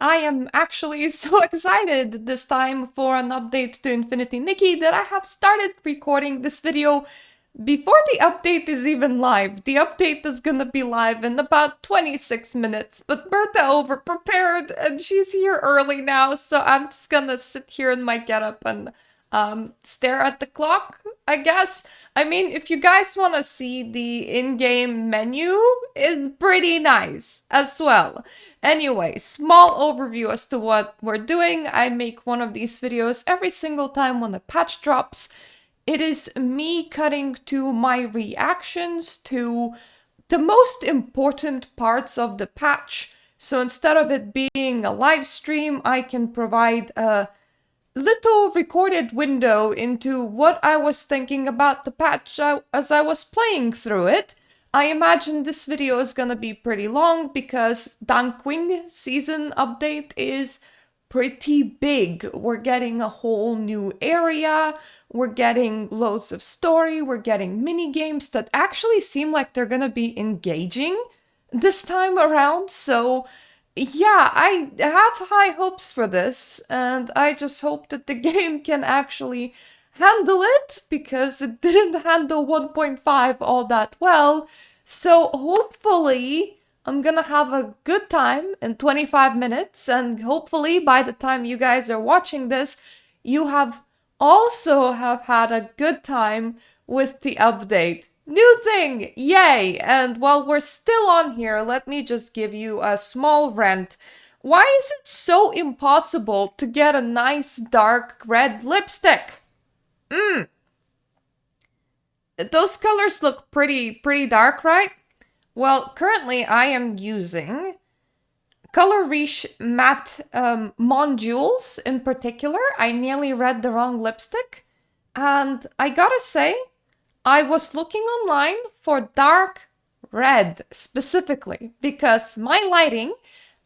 I am actually so excited this time for an update to Infinity Nikki that I have started recording this video before the update is even live. The update is gonna be live in about 26 minutes, but Mirta overprepared and she's here early now, so I'm just gonna sit here in my getup and stare at the clock, I guess. I mean, if you guys want to see the in-game menu, is pretty nice as well. Anyway, small overview as to what we're doing. I make one of these videos every single time when a patch drops. It is me cutting to my reactions to the most important parts of the patch. So instead of it being a live stream, I can provide a little recorded window into what I was thinking about the patch as I was playing through it. I imagine this video is gonna be pretty long because Danqing season update is pretty big. We're getting a whole new area, we're getting loads of story, we're getting mini games that actually seem like they're gonna be engaging this time around, so yeah, I have high hopes for this, and I just hope that the game can actually handle it, because it didn't handle 1.5 all that well. So hopefully, I'm gonna have a good time in 25 minutes, and hopefully by the time you guys are watching this, you have also have had a good time with the update. New thing! Yay! And while we're still on here, let me just give you a small rant. Why is it so impossible to get a nice dark red lipstick? Those colors look pretty dark, right? Well, currently I am using Color Riche Matte Mon Jewels in particular. I nearly read the wrong lipstick. And I gotta say, I was looking online for dark red specifically because my lighting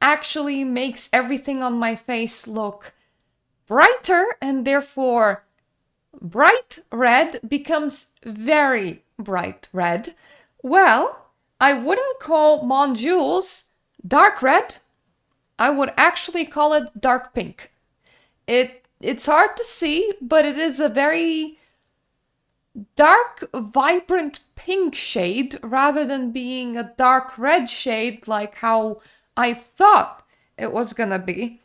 actually makes everything on my face look brighter, and therefore bright red becomes very bright red. Well, I wouldn't call Mon Jewels dark red. I would actually call it dark pink. It's hard to see, but it is a very dark, vibrant pink shade rather than being a dark red shade like how I thought it was gonna be.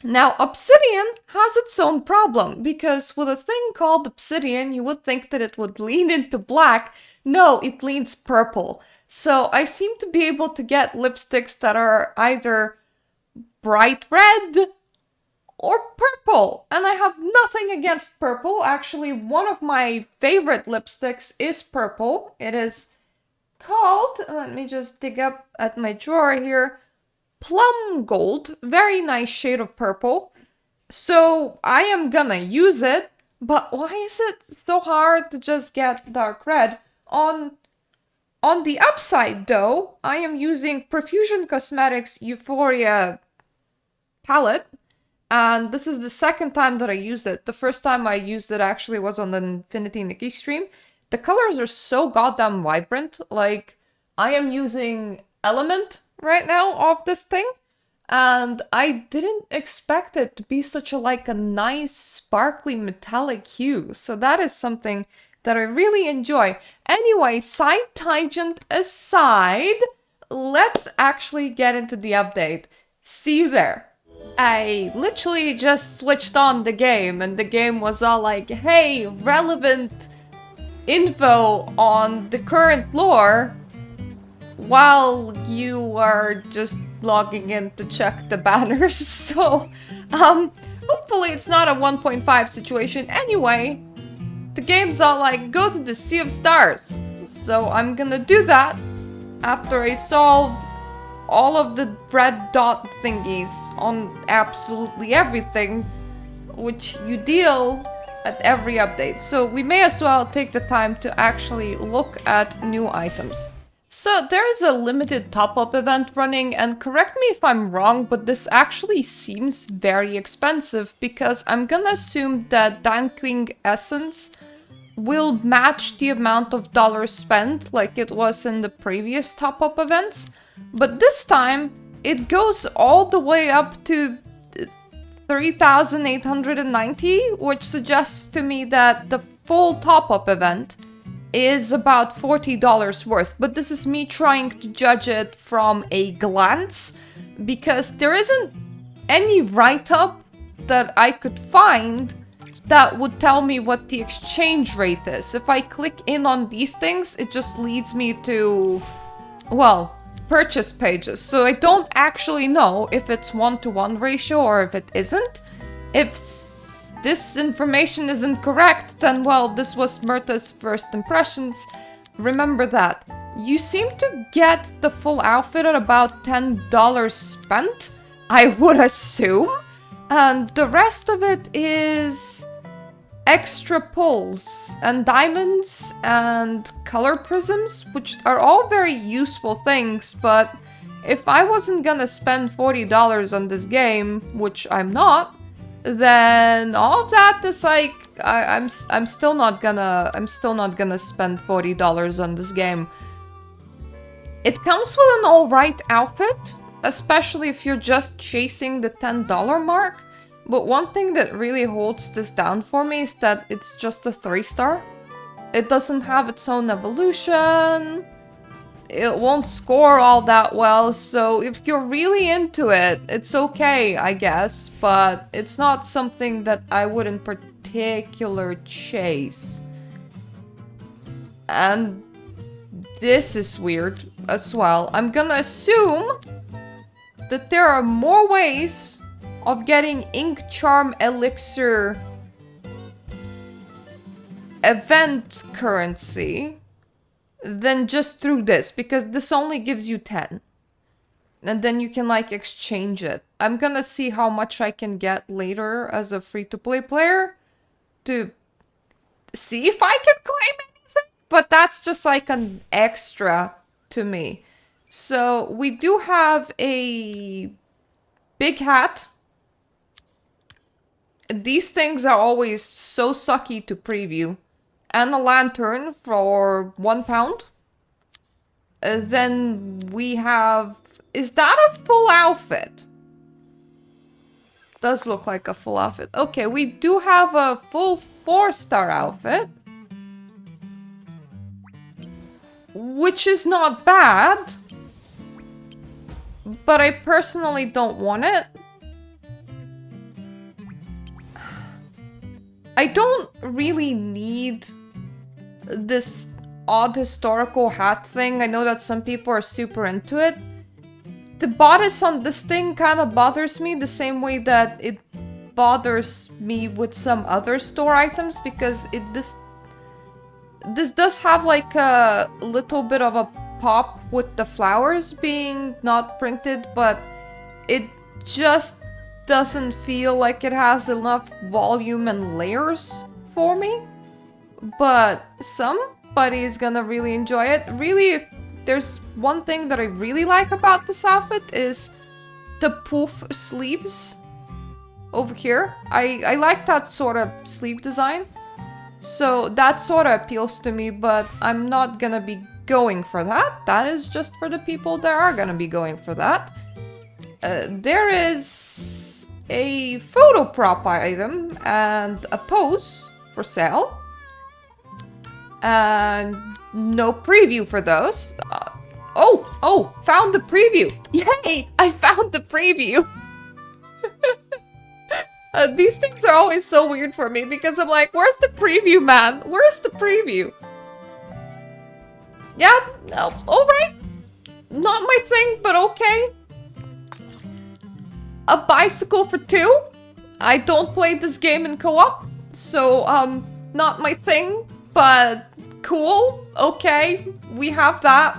Now, obsidian has its own problem, because with a thing called obsidian, you would think that it would lean into black. No, it leans purple. So I seem to be able to get lipsticks that are either bright red or purple. And I have nothing against purple. Actually, one of my favorite lipsticks is purple. It is called, let me just dig up at my drawer here, Plum Gold. Very nice shade of purple. So I am gonna use it, but why is it so hard to just get dark red? On the upside though, I am using Profusion Cosmetics Euphoria palette, and this is the second time that I used it. The first time I used it actually was on the Infinity Nikki stream. The colors are so goddamn vibrant. Like, I am using Element right now of this thing, and I didn't expect it to be such a nice sparkly metallic hue. So that is something that I really enjoy. Anyway, side tangent aside, let's actually get into the update. See you there. I literally just switched on the game, and the game was all like, hey, relevant info on the current lore, while you are just logging in to check the banners. So, hopefully it's not a 1.5 situation. Anyway, the game's all like, go to the Sea of Stars. So I'm gonna do that after I solve all of the red dot thingies on absolutely everything, which you deal at every update. So we may as well take the time to actually look at new items. So there is a limited top-up event running, and correct me if I'm wrong, but this actually seems very expensive, because I'm gonna assume that Danqing Essence will match the amount of dollars spent like it was in the previous top-up events. But this time, it goes all the way up to 3,890, which suggests to me that the full top-up event is about $40 worth. But this is me trying to judge it from a glance, because there isn't any write-up that I could find that would tell me what the exchange rate is. If I click in on these things, it just leads me to, well, purchase pages. So I don't actually know if it's 1-to-1 ratio or if it isn't. If this information isn't correct, then well, this was Mirta's first impressions. Remember that. You seem to get the full outfit at about $10 spent, I would assume. And the rest of it is extra pulls and diamonds and color prisms, which are all very useful things, but if I wasn't gonna spend $40 on this game, which I'm not, then all of that is like I'm still not gonna spend $40 on this game. It comes with an alright outfit, especially if you're just chasing the $10 mark. But one thing that really holds this down for me is that it's just a 3-star. It doesn't have its own evolution. It won't score all that well, so if you're really into it, it's okay, I guess. But it's not something that I would in particular chase. And this is weird as well. I'm gonna assume that there are more ways of getting Ink Charm Elixir event currency than just through this, because this only gives you 10. And then you can like exchange it. I'm gonna see how much I can get later as a free-to-play player to see if I can claim anything. But that's just like an extra to me. So we do have a big hat. These things are always so sucky to preview. And a lantern for £1. Then we have... Is that a full outfit? Does look like a full outfit. Okay, we do have a full 4-star outfit. Which is not bad. But I personally don't want it. I don't really need this odd historical hat thing. I know that some people are super into it. The bodice on this thing kind of bothers me the same way that it bothers me with some other store items, because this does have like a little bit of a pop with the flowers being not printed, but it just doesn't feel like it has enough volume and layers for me. But somebody's gonna really enjoy it. Really, if there's one thing that I really like about this outfit is the poof sleeves over here. I like that sort of sleeve design. So that sort of appeals to me, but I'm not gonna be going for that. That is just for the people that are gonna be going for that. There is a photo prop item and a pose for sale. And no preview for those. Oh, found the preview. Yay, I found the preview. These things are always so weird for me because I'm like, where's the preview, man? Where's the preview? Yeah, no, alright. Not my thing, but okay. A bicycle for 2? I don't play this game in co-op, so, not my thing, but cool, okay. We have that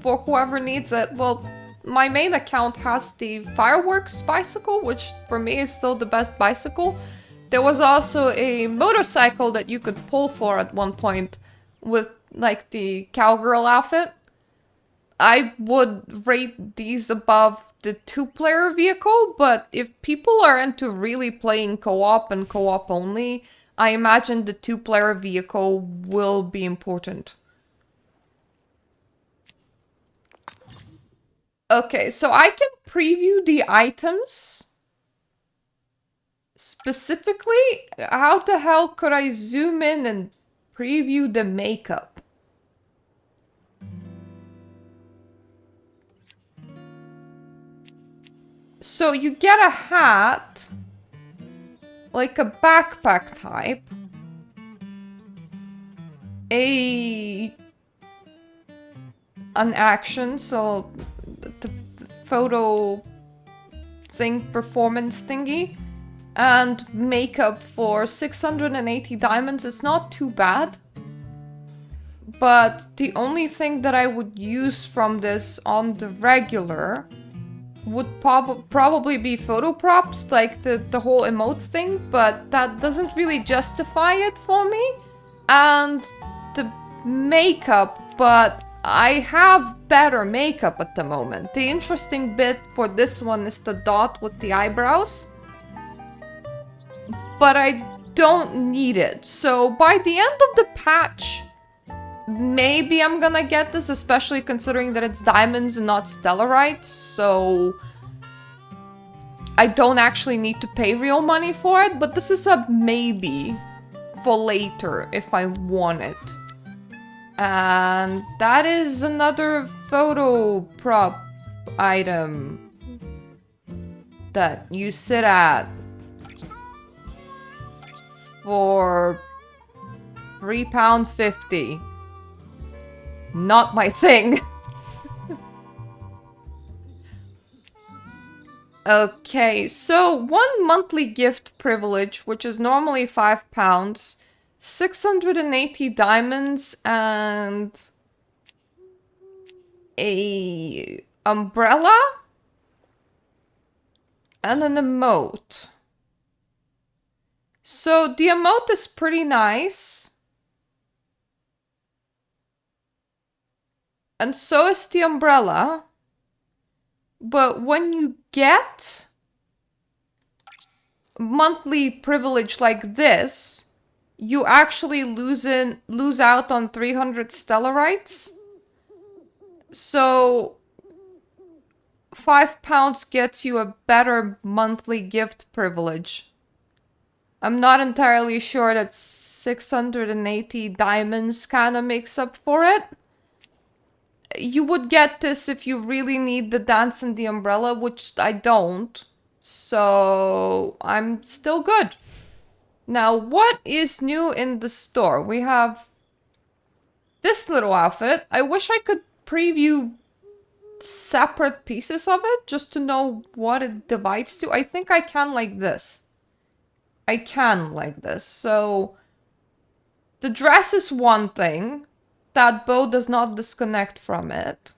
for whoever needs it. Well, my main account has the fireworks bicycle, which for me is still the best bicycle. There was also a motorcycle that you could pull for at one point with like the cowgirl outfit. I would rate these above the 2-player vehicle, but if people are into really playing co-op and co-op only, I imagine the 2-player vehicle will be important. Okay, so I can preview the items. Specifically, how the hell could I zoom in and preview the makeup? So you get a hat, like a backpack type, an action, so the photo thing, performance thingy, and makeup for 680 diamonds. It's not too bad. But the only thing that I would use from this on the regular would probably be photo props, like the whole emote thing, but that doesn't really justify it for me. And the makeup, but I have better makeup at the moment. The interesting bit for this one is the dot with the eyebrows. But I don't need it. So by the end of the patch, maybe I'm gonna get this, especially considering that it's diamonds and not stellarites, so I don't actually need to pay real money for it, but this is a maybe for later if I want it. And that is another photo prop item that you sit at for £3.50. Not my thing. Okay, so 1 monthly gift privilege, which is normally £5, 680 diamonds, and a umbrella, and an emote. So the emote is pretty nice. And so is the umbrella. But when you get monthly privilege like this, you actually lose out on 300 stellarites. So £5 gets you a better monthly gift privilege. I'm not entirely sure that 680 diamonds kind of makes up for it. You would get this if you really need the dance and the umbrella, which I don't. So I'm still good. Now, what is new in the store? We have this little outfit. I wish I could preview separate pieces of it just to know what it divides to. I think I can like this. I can like this. So the dress is one thing. That bow does not disconnect from it.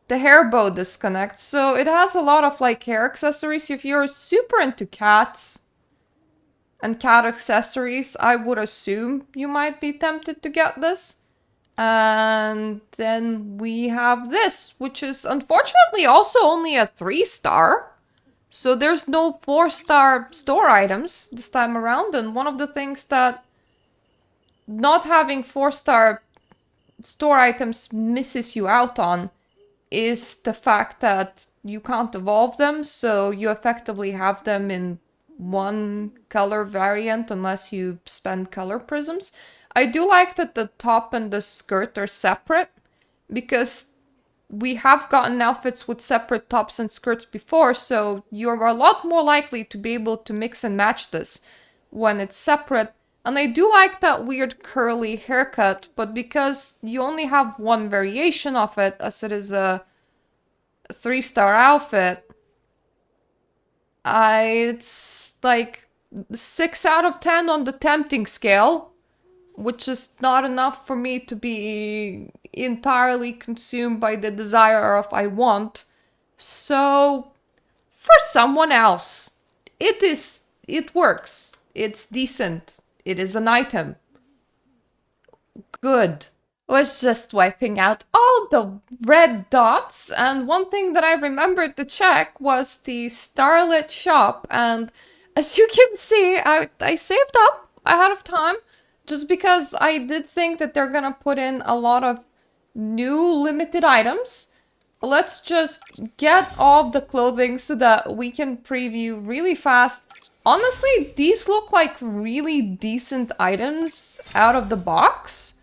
The hair bow disconnects, so it has a lot of like hair accessories. If you're super into cats and cat accessories, I would assume you might be tempted to get this. And then we have this, which is unfortunately also only a 3-star. So there's no 4-star store items this time around, and one of the things that not having 4-star store items misses you out on is the fact that you can't evolve them, so you effectively have them in one color variant unless you spend color prisms. I do like that the top and the skirt are separate, because we have gotten outfits with separate tops and skirts before, so you're a lot more likely to be able to mix and match this when it's separate. And I do like that weird curly haircut, but because you only have one variation of it, as it is a 3-star outfit, it's like 6 out of 10 on the tempting scale, which is not enough for me to be entirely consumed by the desire of I want. So, for someone else, it works. It's decent. It is an item. Good. Was just wiping out all the red dots, and one thing that I remembered to check was the Starlit shop, and as you can see, I saved up ahead of time. just because I did think that they're gonna put in a lot of new limited items. Let's just get all of the clothing so that we can preview really fast. Honestly, these look like really decent items out of the box.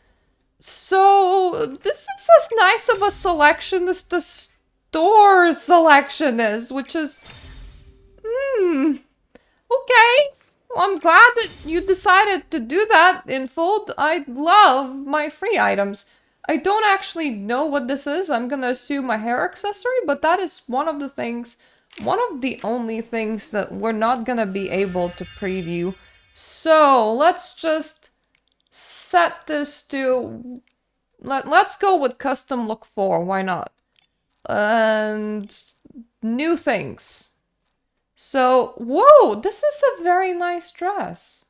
So this is as nice of a selection as the store selection is, which is... okay. Well, I'm glad that you decided to do that in full. I love my free items. I don't actually know what this is. I'm gonna assume a hair accessory, but that is one of the things, one of the only things that we're not gonna be able to preview. So let's just set this to... Let's go with custom look 4, why not? And new things. So, whoa, this is a very nice dress.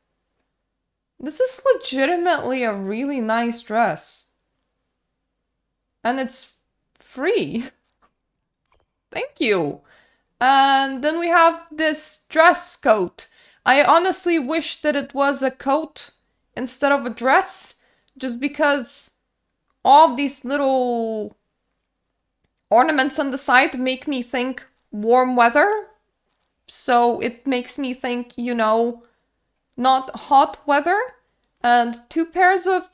This is legitimately a really nice dress. And it's free. Thank you. And then we have this dress coat. I honestly wish that it was a coat instead of a dress, just because all of these little ornaments on the side make me think warm weather. So it makes me think, you know, not hot weather. And two pairs of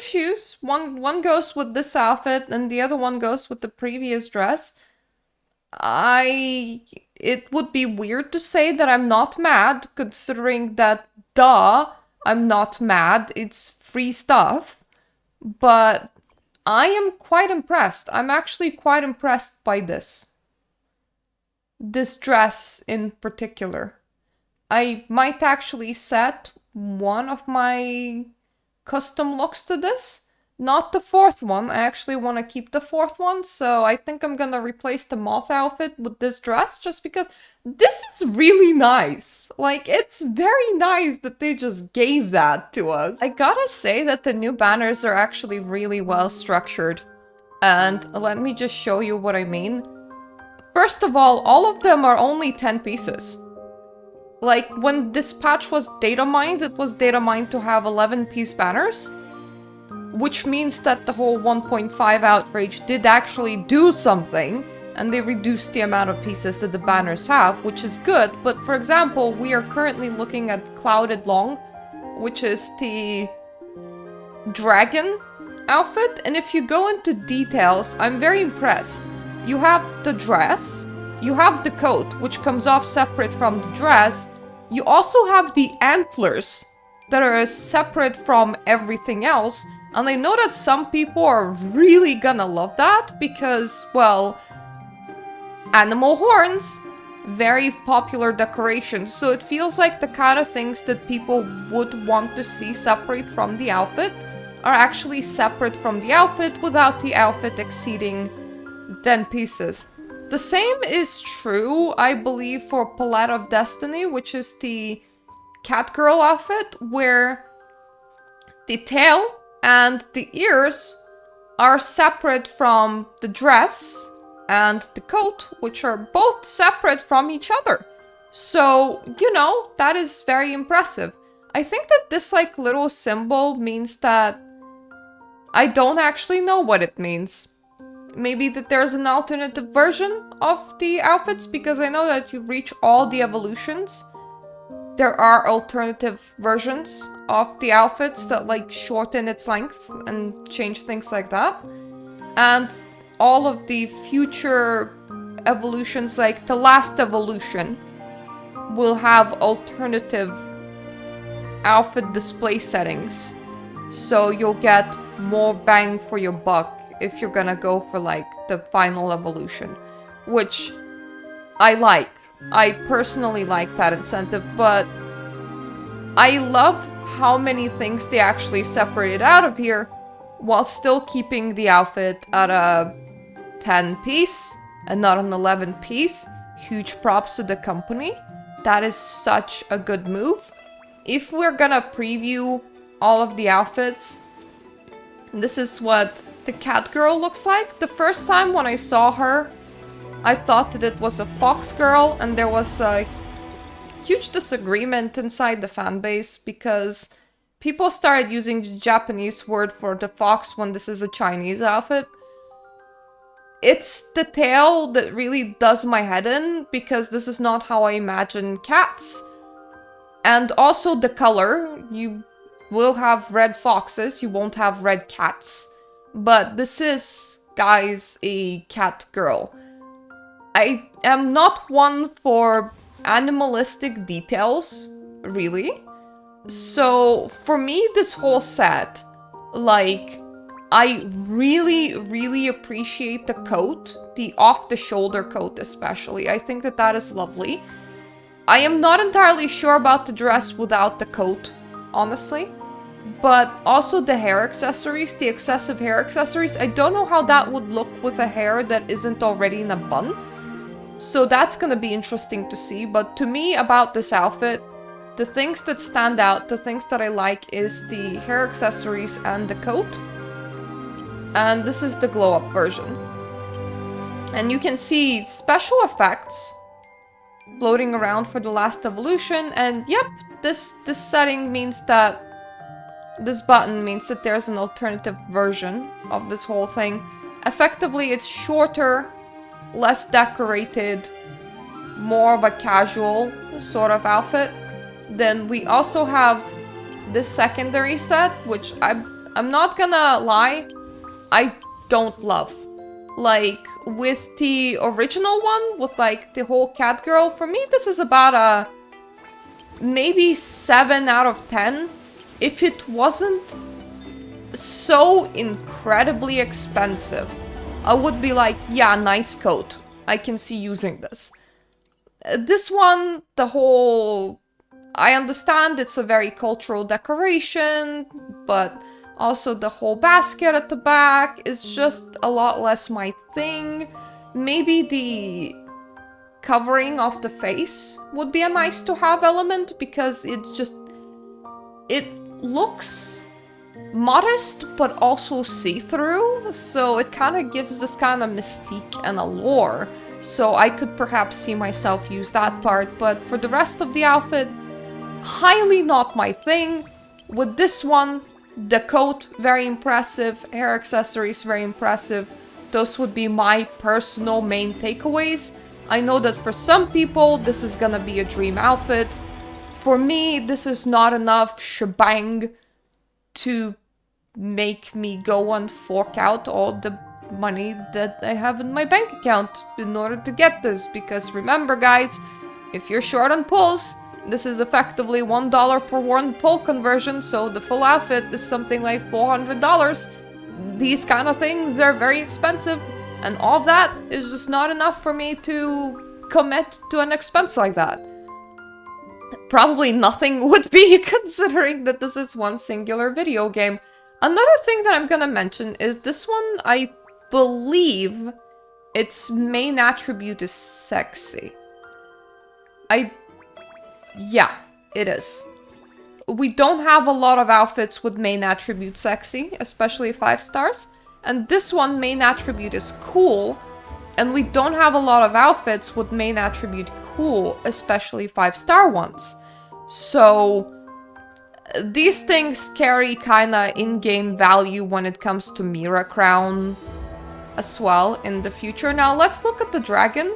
shoes. One goes with this outfit and the other one goes with the previous dress. It would be weird to say that I'm not mad, considering that, duh, I'm not mad. It's free stuff. But I am quite impressed. I'm actually quite impressed by this. This dress in particular. I might actually set one of my custom looks to this. Not the fourth one. I actually want to keep the fourth one, so I think I'm gonna replace the moth outfit with this dress, just because this is really nice. Like, it's very nice that they just gave that to us. I gotta say that the new banners are actually really well structured. And let me just show you what I mean. First of all of them are only 10 pieces. Like, when this patch was data mined, it was data mined to have 11-piece banners. Which means that the whole 1.5 outrage did actually do something, and they reduced the amount of pieces that the banners have, which is good. But for example, we are currently looking at Clouded Long, which is the dragon outfit, and if you go into details, I'm very impressed. You have the dress, you have the coat, which comes off separate from the dress. You also have the antlers that are separate from everything else. And I know that some people are really gonna love that because, well, animal horns, very popular decoration. So it feels like the kind of things that people would want to see separate from the outfit are actually separate from the outfit without the outfit exceeding 10 pieces. The same is true, I believe, for Palette of Destiny, which is the Catgirl outfit, where the tail and the ears are separate from the dress and the coat, which are both separate from each other. So, you know, that is very impressive. I think that this, like, little symbol means that I don't actually know what it means. Maybe that there's an alternative version of the outfits, because I know that you reach all the evolutions. There are alternative versions of the outfits that, like, shorten its length and change things like that. And all of the future evolutions, like the last evolution, will have alternative outfit display settings. So you'll get more bang for your buck if you're gonna go for, like, the final evolution. Which I like. I personally like that incentive, but I love how many things they actually separated out of here while still keeping the outfit at a 10-piece and not an 11-piece. Huge props to the company. That is such a good move. If we're gonna preview all of the outfits, this is what the cat girl looks like. The first time when I saw her, I thought that it was a fox girl, and there was a huge disagreement inside the fanbase because people started using the Japanese word for the fox when this is a Chinese outfit. It's the tail that really does my head in, because this is not how I imagine cats. And also the color. You will have red foxes, you won't have red cats. But this is, guys, a cat girl. I am not one for animalistic details, really. So for me, this whole set, like, I really, really appreciate the coat, the off-the-shoulder coat especially. I think that that is lovely. I am not entirely sure about the dress without the coat, honestly. But also the hair accessories, the excessive hair accessories. I don't know how that would look with a hair that isn't already in a bun. So that's gonna be interesting to see. But to me, about this outfit, the things that stand out, the things that I like is the hair accessories and the coat. And this is the glow-up version. And you can see special effects floating around for the last evolution. And yep, this setting means that this button means that there's an alternative version of this whole thing. Effectively, it's shorter, less decorated, more of a casual sort of outfit. Then we also have this secondary set, which I'm not gonna lie, I don't love. Like, with the original one, with like the whole cat girl, for me this is about a maybe 7 out of 10. If it wasn't so incredibly expensive, I would be like, yeah, nice coat. I can see using this. This one, the whole... I understand it's a very cultural decoration, but also the whole basket at the back is just a lot less my thing. Maybe the covering of the face would be a nice to have element, because it's just... it looks modest but also see-through, so it kind of gives this kind of mystique and allure. So I could perhaps see myself use that part, but for the rest of the outfit, highly not my thing. With this one, the coat, very impressive, hair accessories, very impressive. Those would be my personal main takeaways. I know that for some people, this is gonna be a dream outfit. For me, this is not enough shebang to make me go and fork out all the money that I have in my bank account in order to get this. Because remember, guys, if you're short on pulls, this is effectively $1 per one pull conversion, so the full outfit is something like $400. These kind of things are very expensive, and all of that is just not enough for me to commit to an expense like that. Probably nothing would be, considering that this is one singular video game. Another thing that I'm gonna mention is this one, I believe its main attribute is sexy. Yeah, it is. We don't have a lot of outfits with main attribute sexy, especially 5 stars. And this one, main attribute is cool. And we don't have a lot of outfits with main attribute cool, especially 5-star ones. So these things carry kinda in-game value when it comes to Mira Crown as well in the future. Now let's look at the dragon.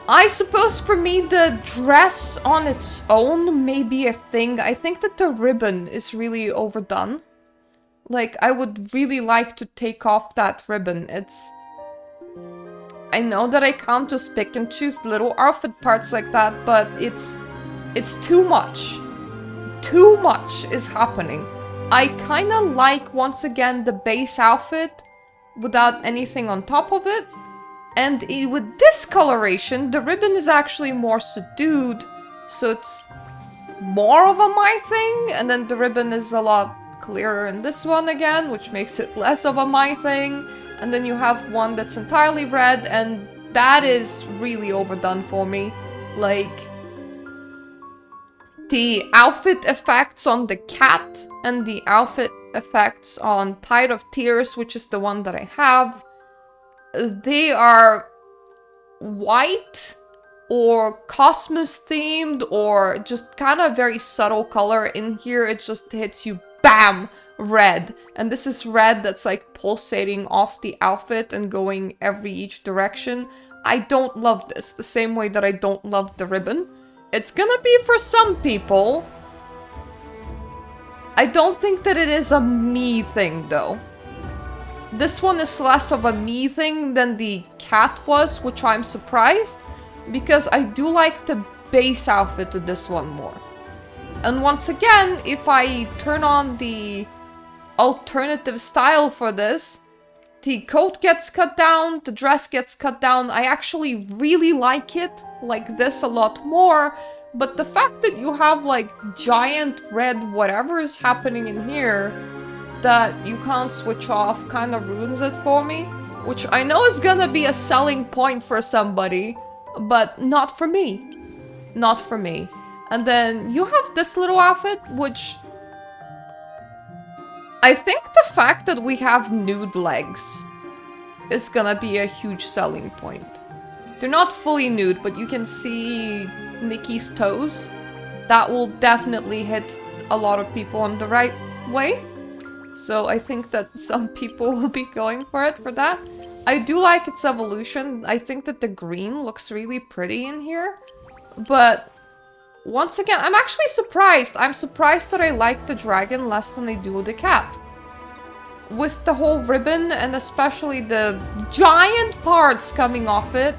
I suppose for me the dress on its own may be a thing. I think that the ribbon is really overdone. Like, I would really like to take off that ribbon. I know that I can't just pick and choose little outfit parts like that, but it's too much. Too much is happening. I kinda like, once again, the base outfit without anything on top of it. And with this coloration, the ribbon is actually more subdued, so it's more of a my thing, and then the ribbon is a lot clearer in this one again, which makes it less of a my thing, and then you have one that's entirely red, and that is really overdone for me. Like, the outfit effects on the cat and the outfit effects on Tide of Tears, which is the one that I have, they are white or Cosmos themed or just kind of very subtle color. In here it just hits you, BAM! Red. And this is red that's like pulsating off the outfit and going each direction. I don't love this the same way that I don't love the ribbon. It's gonna be for some people. I don't think that it is a me thing though. This one is less of a me thing than the cat was, which I'm surprised, because I do like the base outfit to this one more. And once again, if I turn on the alternative style for this, the coat gets cut down, the dress gets cut down. I actually really like it like this a lot more, but the fact that you have like giant red whatever is happening in here that you can't switch off kind of ruins it for me, which I know is gonna be a selling point for somebody, but not for me. Not for me. And then you have this little outfit, which I think the fact that we have nude legs is gonna be a huge selling point. They're not fully nude, but you can see Nikki's toes. That will definitely hit a lot of people in the right way. So I think that some people will be going for it for that. I do like its evolution. I think that the green looks really pretty in here. But once again, I'm actually surprised. I'm surprised that I like the dragon less than I do the cat. With the whole ribbon and especially the giant parts coming off it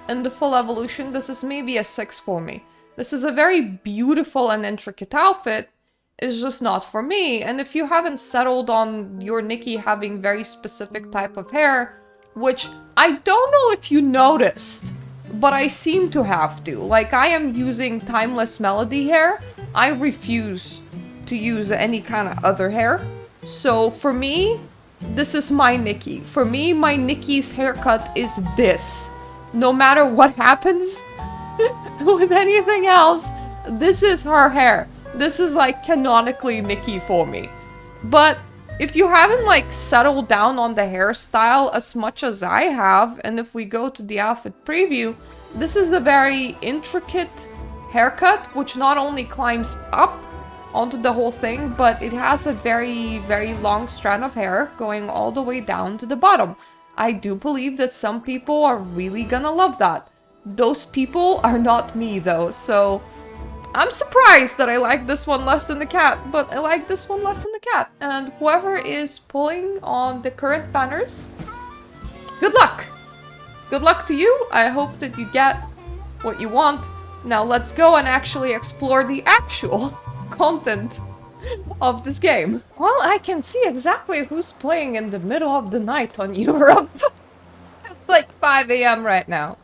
and the full evolution, this is maybe a 6 for me. This is a very beautiful and intricate outfit. It's just not for me. And if you haven't settled on your Nikki having very specific type of hair, which I don't know if you noticed, but I seem to have to. Like, I am using Timeless Melody hair. I refuse to use any kind of other hair. So for me, this is my Nikki. For me, my Nikki's haircut is this. No matter what happens with anything else, this is her hair. This is like canonically Nikki for me. But if you haven't like settled down on the hairstyle as much as I have, and if we go to the outfit preview, this is a very intricate haircut, which not only climbs up onto the whole thing, but it has a very, very long strand of hair going all the way down to the bottom. I do believe that some people are really gonna love that. Those people are not me though, so I'm surprised that I like this one less than the cat, but I like this one less than the cat. And whoever is pulling on the current banners, good luck! Good luck to you. I hope that you get what you want. Now let's go and actually explore the actual content of this game. Well, I can see exactly who's playing in the middle of the night on Europe. It's like 5 AM right now.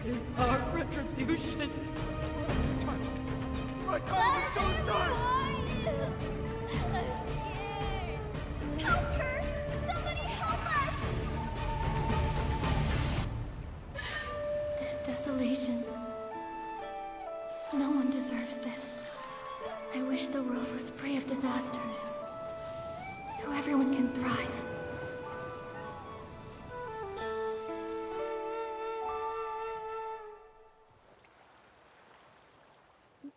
This is our retribution. My child is so inside! Help her! Somebody help us! This desolation. No one deserves this. I wish the world was free of disasters, so everyone can thrive.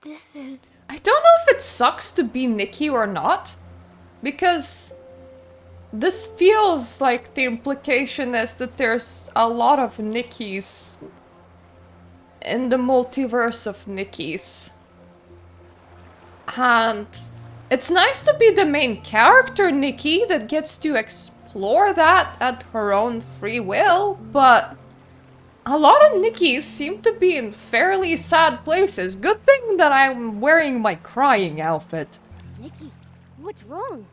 This is... I don't know if it sucks to be Nikki or not, because this feels like the implication is that there's a lot of Nikkis in the multiverse of Nikkis. And it's nice to be the main character Nikki that gets to explore that at her own free will, but a lot of Nikkis seem to be in fairly sad places. Good thing that I'm wearing my crying outfit. Nikki, what's wrong?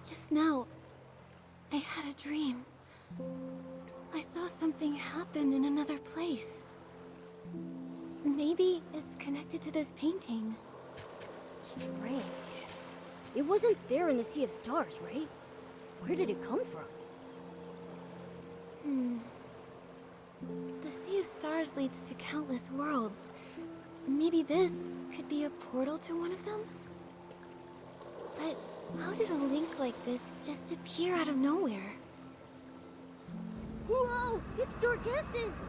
Just now, I had a dream. I saw something happen in another place. Maybe it's connected to this painting. Strange. It wasn't there in the Sea of Stars, right? Where did it come from? The The Sea of Stars leads to countless worlds. Maybe this could be a portal to one of them? But how did a link like this just appear out of nowhere? Whoa! It's Dark Essence!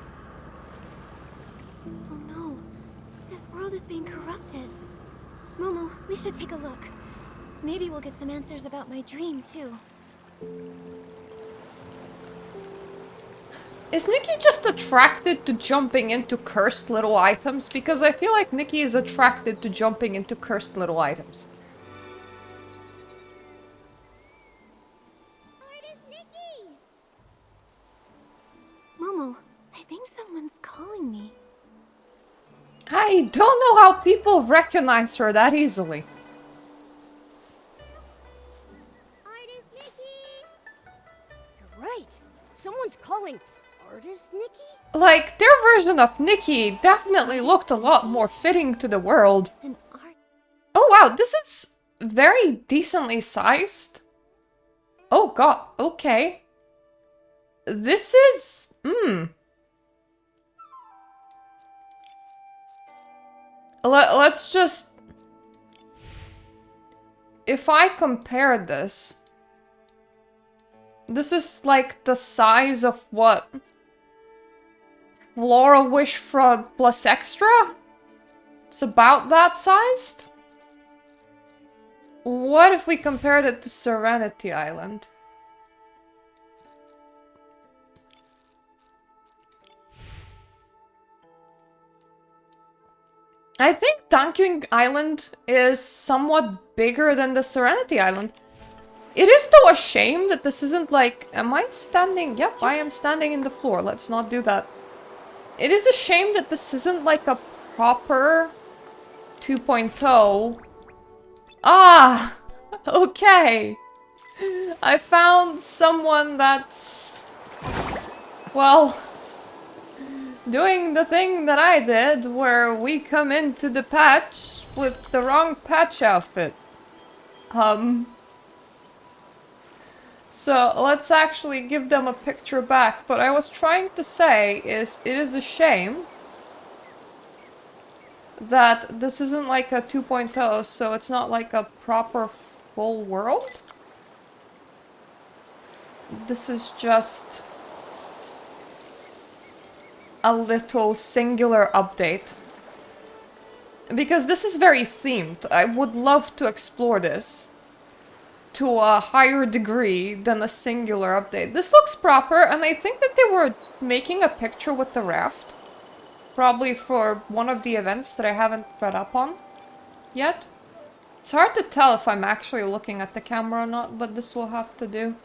Oh no, this world is being corrupted. Momo, we should take a look. Maybe we'll get some answers about my dream, too. Is Nikki just attracted to jumping into cursed little items? Because I feel like Nikki is attracted to jumping into cursed little items. Artist Nikki! Momo, I think someone's calling me. I don't know how people recognize her that easily. Artist Nikki! You're right. Someone's calling Artist Nikki? Like, their version of Nikki definitely looked a lot more fitting to the world. An art. Oh wow, this is very decently sized. Oh god, okay. This is... Let's just... If I compare this... This is like the size of what? Floral Wish from Plus Extra? It's about that sized? What if we compared it to Serenity Island? I think Danqing Island is somewhat bigger than the Serenity Island. It is though a shame that this isn't like... Am I standing? Yep, I am standing in the floor. Let's not do that. It is a shame that this isn't like a proper 2.0. Ah! Okay. I found someone that's... Well... doing the thing that I did, where we come into the patch with the wrong patch outfit. So let's actually give them a picture back. What I was trying to say is, it is a shame that this isn't like a 2.0, so it's not like a proper full world. This is just a little singular update. Because this is very themed. I would love to explore this to a higher degree than a singular update. This looks proper, and I think that they were making a picture with the raft. Probably for one of the events that I haven't read up on yet. It's hard to tell if I'm actually looking at the camera or not, but this will have to do.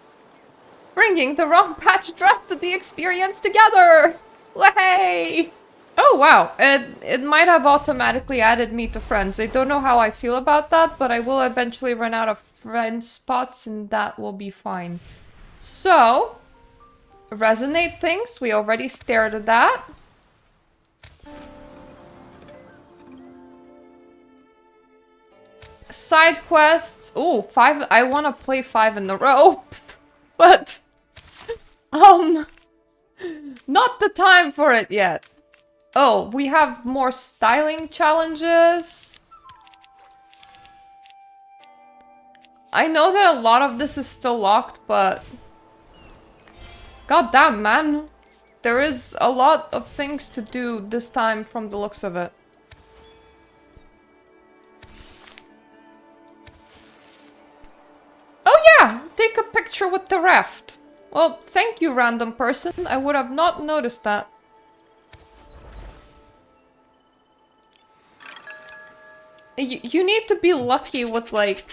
Bringing the wrong patch dress to the experience together! Way! Oh wow, it might have automatically added me to friends. I don't know how I feel about that, but I will eventually run out of friend spots and that will be fine. So, resonate things, we already stared at that. Side quests, ooh, 5, I want to play 5 in a row, but, not the time for it yet. Oh, we have more styling challenges. I know that a lot of this is still locked, but... God damn, man. There is a lot of things to do this time from the looks of it. Oh yeah! Take a picture with the raft. Well, thank you, random person. I would have not noticed that. You need to be lucky with, like,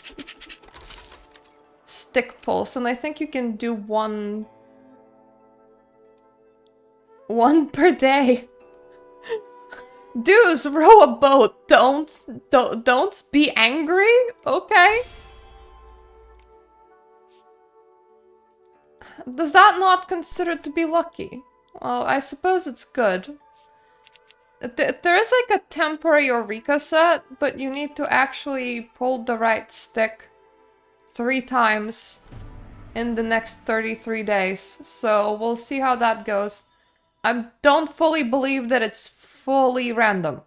stick pulls, and I think you can do one per day. Dudes, row a boat. Don't be angry. Okay. Does that not consider to be lucky? Well, I suppose it's good. There is like a temporary Eureka set, but you need to actually pull the right stick 3 times in the next 33 days. So we'll see how that goes. I don't fully believe that it's fully random.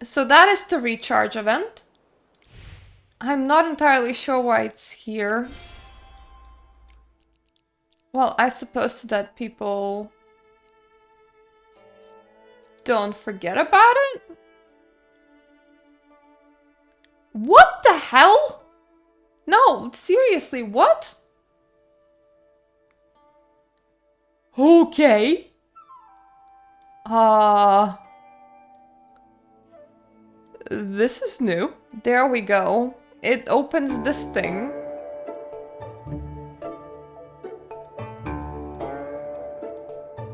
So that is the recharge event. I'm not entirely sure why it's here. Well, I suppose that people don't forget about it? What the hell? No, seriously, what? Okay. This is new. There we go. It opens this thing.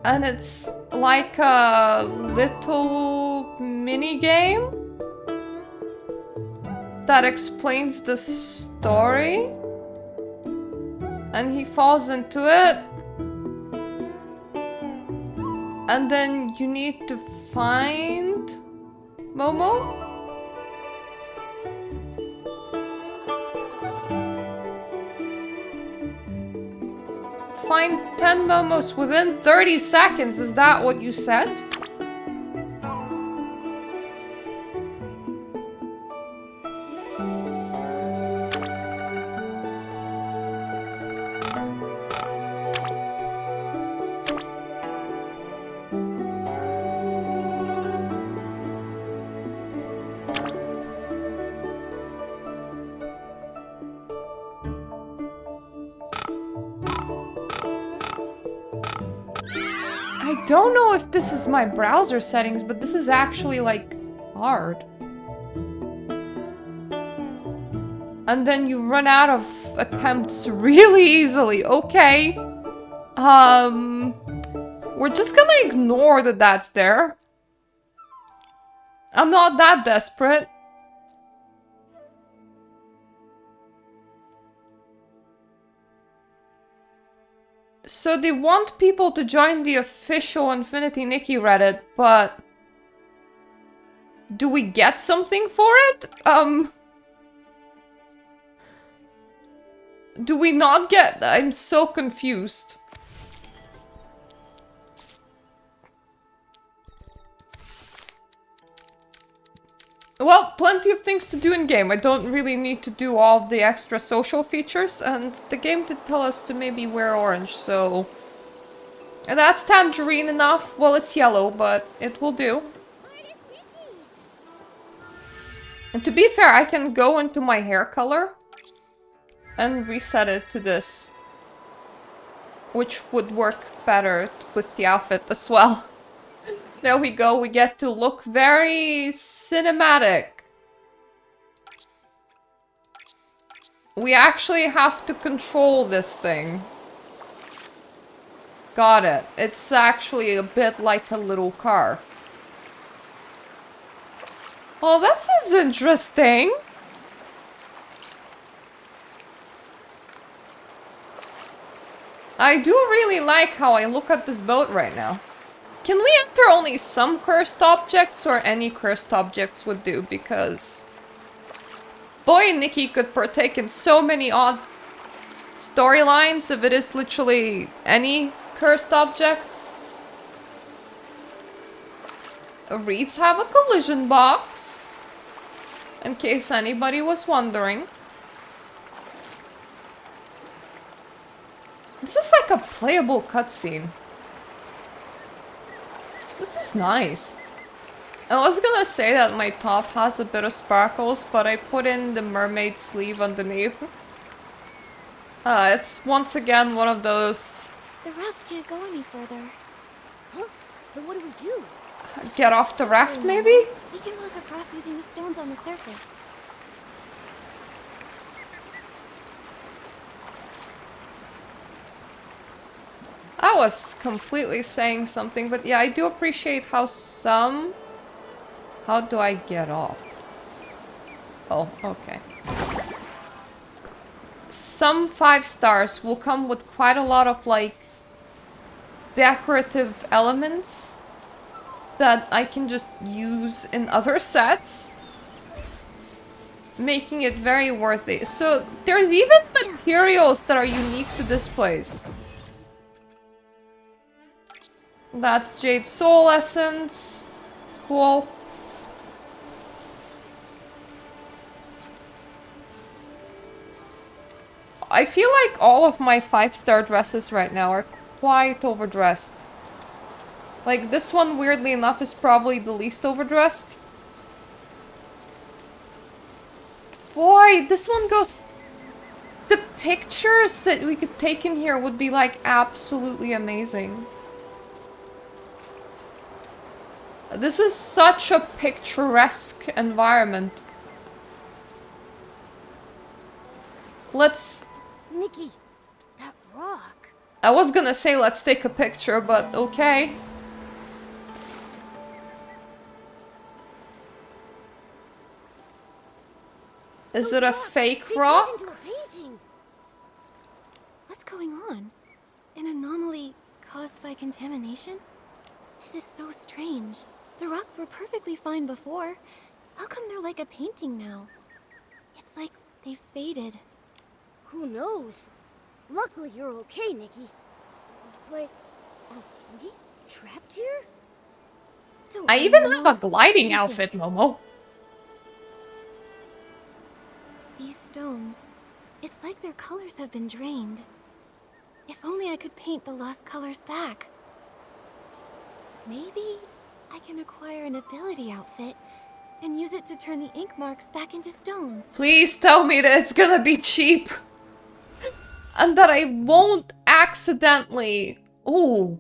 And it's like a little mini game that explains the story. And he falls into it. And then you need to find Momo. Find 10 Momos within 30 seconds. Is that what you said? I don't know if this is my browser settings, but this is actually, like, hard. And then you run out of attempts really easily. Okay. We're just gonna ignore that that's there. I'm not that desperate. So they want people to join the official Infinity Nikki Reddit, but do we get something for it? Do we not get... I'm so confused. Well, plenty of things to do in game. I don't really need to do all the extra social features, and the game did tell us to maybe wear orange, so... And that's tangerine enough. Well, it's yellow, but it will do. And to be fair, I can go into my hair color and reset it to this, which would work better with the outfit as well. There we go, we get to look very cinematic. We actually have to control this thing. Got it. It's actually a bit like a little car. Well, this is interesting. I do really like how I look at this boat right now. Can we enter only some cursed objects, or any cursed objects would do? Because boy, Nikki could partake in so many odd storylines if it is literally any cursed object. Reeds have a collision box, in case anybody was wondering. This is like a playable cutscene. This is nice. I was gonna say that my top has a bit of sparkles, but I put in the mermaid sleeve underneath. It's once again one of those... The raft can't go any further. Huh? Then what do we do? Get off the raft, maybe? We can walk across using the stones on the surface. I was completely saying something, but yeah, I do appreciate how some... How do I get off? Oh, okay. Some 5 stars will come with quite a lot of, like, decorative elements that I can just use in other sets. making it very worthy. So there's even materials that are unique to this place. That's Jade Soul Essence. Cool. I feel like all of my 5-star dresses right now are quite overdressed. Like, this one, weirdly enough, is probably the least overdressed. Boy, this one goes... The pictures that we could take in here would be, like, absolutely amazing. This is such a picturesque environment. Let's... Nikki, that rock. I was gonna say let's take a picture, but okay. Is it a fake They turned rock? into a painting. What's going on? An anomaly caused by contamination? This is so strange. The rocks were perfectly fine before. How come they're like a painting now? It's like they faded. Who knows? Luckily, you're okay, Nikki. But are we trapped here? Don't I worry, even Momo. have a gliding What do you outfit, think? Momo. These stones, it's like their colors have been drained. If only I could paint the lost colors back. Maybe I can acquire an ability outfit and use it to turn the ink marks back into stones. Please tell me that it's gonna be cheap. And that I won't accidentally... Ooh.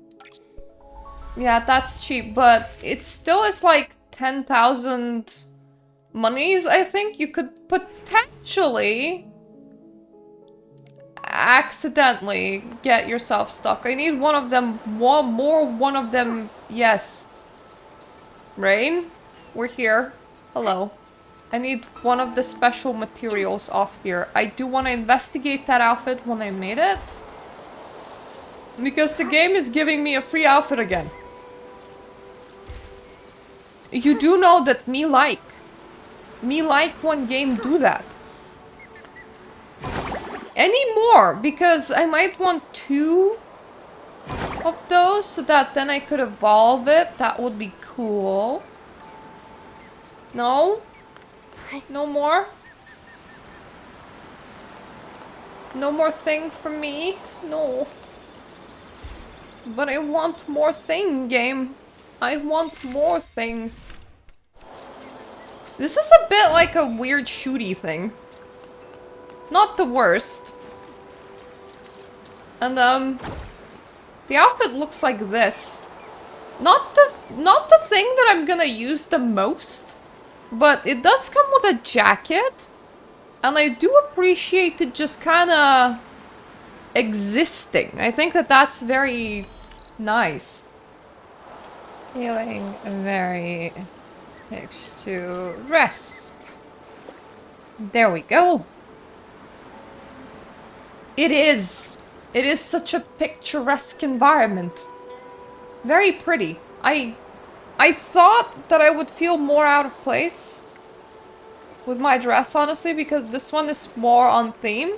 Yeah, that's cheap, but it still is like 10,000 monies, I think. You could potentially accidentally get yourself stuck. I need one of them, one of them, yes. Rain, we're here. Hello. I need one of the special materials off here. I do want to investigate that outfit when I made it. Because the game is giving me a free outfit again. You do know that me like when game do that. Any more, because I might want 2 of those so that then I could evolve it. That would be cool. No? No more? No more thing for me? No. But I want more thing, game. I want more thing. This is a bit like a weird shooty thing. Not the worst. And the outfit looks like this. Not the thing that I'm gonna use the most, but it does come with a jacket, and I do appreciate it just kind of existing. I think that that's very nice. Feeling very picturesque. There we go. It is. It is such a picturesque environment. Very pretty. I thought that I would feel more out of place with my dress, honestly, because this one is more on theme.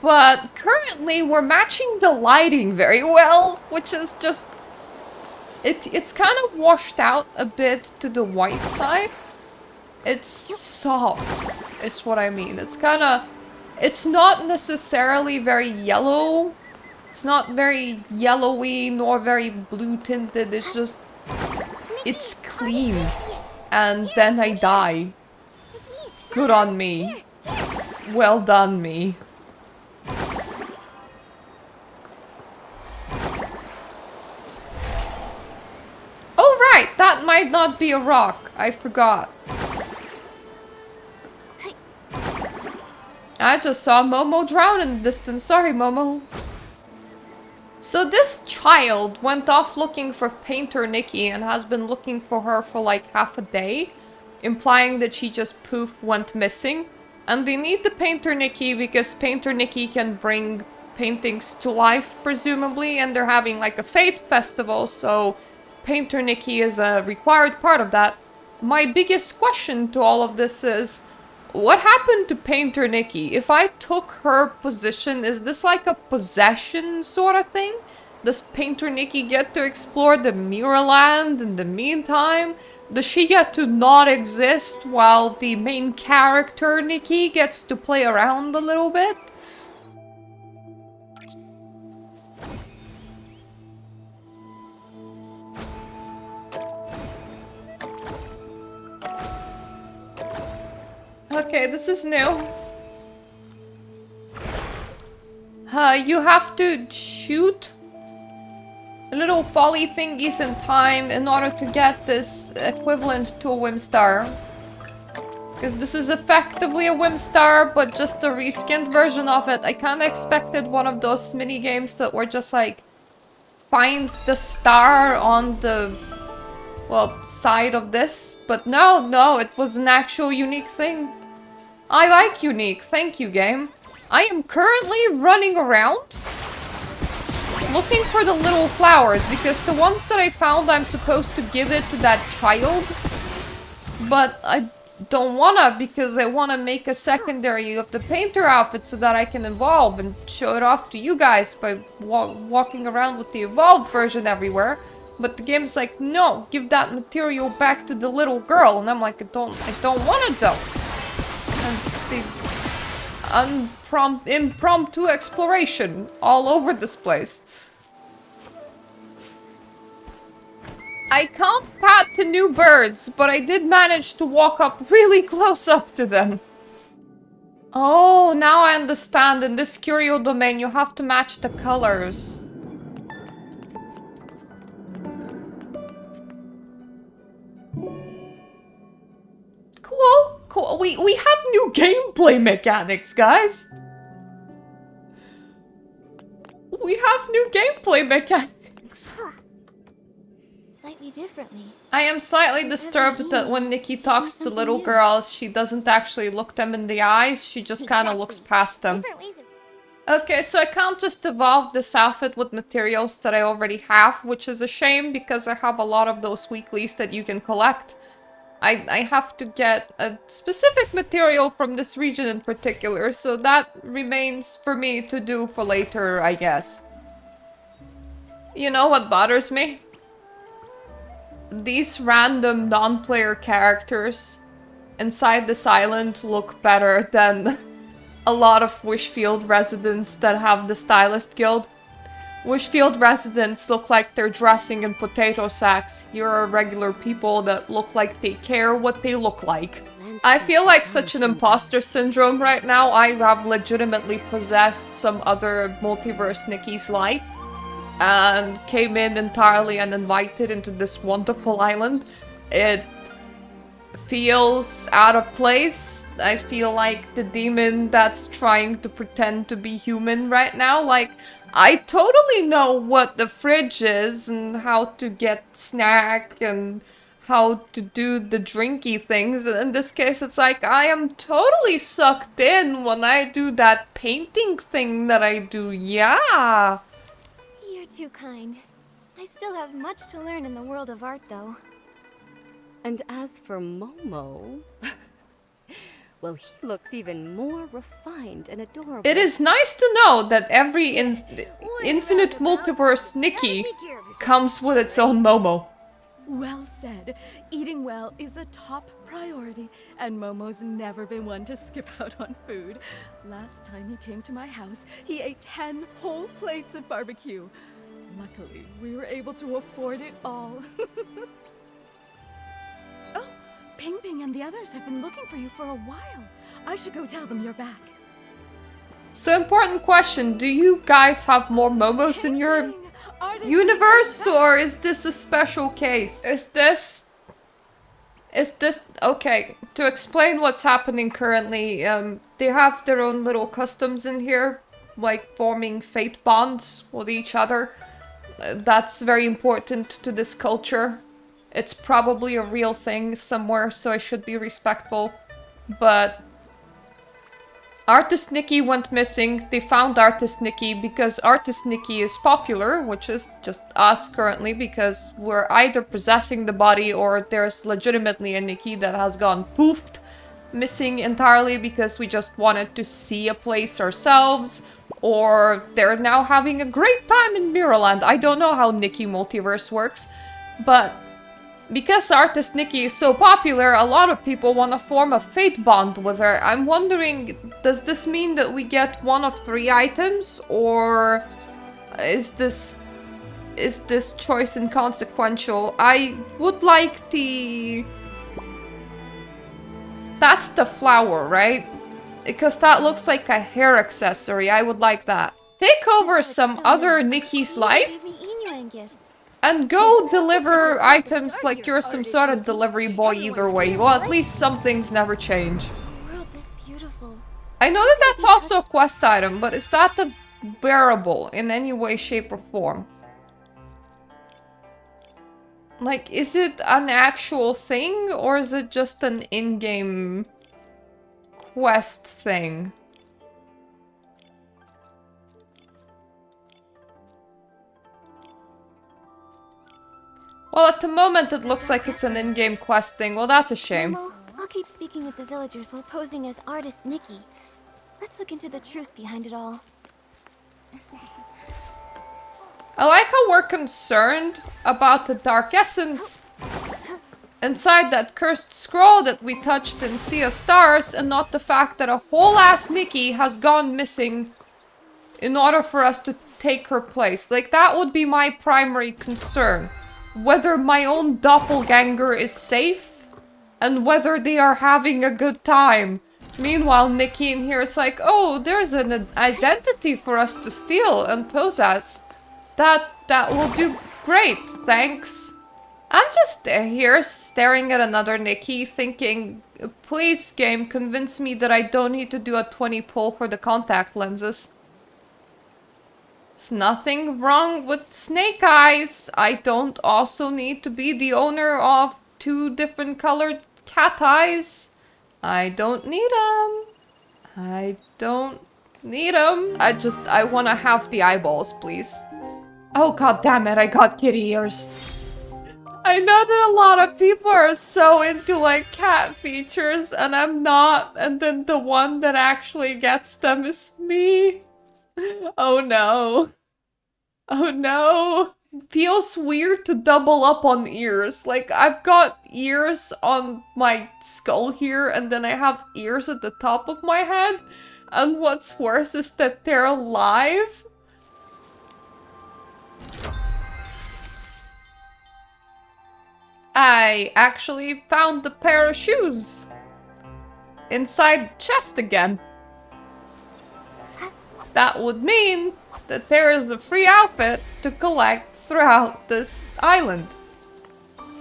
But currently we're matching the lighting very well, which is just... It's kind of washed out a bit to the white side. It's soft, is what I mean. It's kind of... It's not necessarily very yellow. It's not very yellowy, nor very blue tinted. It's just... It's clean. And then I die. Good on me. Well done, me. Oh, right! That might not be a rock. I forgot. I just saw Momo drown in the distance. Sorry, Momo. So this child went off looking for Painter Nikki and has been looking for her for like half a day, implying that she just poof went missing. And they need the Painter Nikki because Painter Nikki can bring paintings to life, presumably, and they're having like a Fate festival, so Painter Nikki is a required part of that. My biggest question to all of this is, What happened to Painter Nikki? If I took her position, is this like a possession sort of thing? Does Painter Nikki get to explore the Mirror Land in the meantime? Does she get to not exist while the main character, Nikki, gets to play around a little bit? Okay, this is new. You have to shoot little folly thingies in time in order to get this equivalent to a whim star. Because this is effectively a whim star, but just a reskinned version of it. I kinda expected one of those mini games that were just like, find the star on the, well, side of this. But no, it was an actual unique thing. I like unique, thank you, game. I am currently running around looking for the little flowers, because the ones that I found I'm supposed to give it to that child, but I don't wanna, because I wanna make a secondary of the painter outfit so that I can evolve and show it off to you guys by walking around with the evolved version everywhere. But the game's like, no, give that material back to the little girl, and I'm like, I don't want it though. It's the impromptu exploration all over this place. I can't pat the new birds, but I did manage to walk up really close up to them. Oh, now I understand. In this curio domain, you have to match the colors. Cool. We have new gameplay mechanics, guys. We have new gameplay mechanics. Slightly differently. I am slightly disturbed that when Nikki talks to little girls, she doesn't actually look them in the eyes, she just kind of looks past them. Okay, so I can't just evolve this outfit with materials that I already have, which is a shame because I have a lot of those weeklies that you can collect. I have to get a specific material from this region in particular, so that remains for me to do for later, I guess. You know what bothers me? These random non-player characters inside this island look better than a lot of Wishfield residents that have the Stylist Guild. Wishfield residents look like they're dressing in potato sacks. Here are regular people that look like they care what they look like. I feel like such an imposter syndrome right now. I have legitimately possessed some other multiverse Nikki's life and came in entirely uninvited into this wonderful island. It feels out of place. I feel like the demon that's trying to pretend to be human right now. Like, I totally know what the fridge is and how to get snack and how to do the drinky things. And in this case, it's like I am totally sucked in when I do that painting thing that I do. Yeah. You're too kind. I still have much to learn in the world of art, though. And as for Momo... well, he looks even more refined and adorable. It is nice to know that every infinite multiverse Nikki comes with its own Momo. Well said. Eating well is a top priority, and Momo's never been one to skip out on food. Last time he came to my house, he ate 10 whole plates of barbecue. Luckily, we were able to afford it all. Oh, Ping Ping and the others have been looking for you for a while. I should go tell them you're back. So, important question. Do you guys have more Momos in your universe, or is this a special case? Is this... Okay, to explain what's happening currently, they have their own little customs in here, like forming fate bonds with each other. That's very important to this culture. It's probably a real thing somewhere, so I should be respectful. But Artist Nikki went missing. They found Artist Nikki because Artist Nikki is popular, which is just us currently, because we're either possessing the body or there's legitimately a Nikki that has gone poofed missing entirely because we just wanted to see a place ourselves, or they're now having a great time in Mirrorland. I don't know how Nikki Multiverse works, but because artist Nikki is so popular, a lot of people want to form a fate bond with her. I'm wondering, does this mean that we get one of 3 items, or is this choice inconsequential? I would like the... That's the flower, right? Because that looks like a hair accessory. I would like that. Take over some other Nikki's life Gave me Inuan gifts. and go deliver items like you're some sort of delivery boy either way. Well, at least some things never change. A world this beautiful. I know that that's also a quest item, but is that the bearable in any way, shape, or form? Like, is it an actual thing, or is it just an in-game quest thing? Well, at the moment it looks like it's an in-game quest thing. Well, that's a shame. Momo, I'll keep speaking with the villagers while posing as artist Nikki. Let's look into the truth behind it all. I like how we're concerned about the dark essence inside that cursed scroll that we touched in Sea of Stars, and not the fact that a whole ass Nikki has gone missing in order for us to take her place. Like, that would be my primary concern. Whether my own doppelganger is safe, and whether they are having a good time. Meanwhile, Nikki in here is like, oh, there's an identity for us to steal and pose as. That will do great, thanks. I'm just here staring at another Nikki thinking, please game, convince me that I don't need to do a 20 pull for the contact lenses. There's nothing wrong with snake eyes. I don't also need to be the owner of 2 different colored cat eyes. I don't need them. I don't need them. I want to have the eyeballs, please. Oh, god damn it, I got kitty ears. I know that a lot of people are so into, like, cat features, and I'm not, and then the one that actually gets them is me. Oh no. Oh no. Feels weird to double up on ears. Like, I've got ears on my skull here, and then I have ears at the top of my head, and what's worse is that they're alive. I actually found a pair of shoes inside chest again. That would mean that there is a free outfit to collect throughout this island.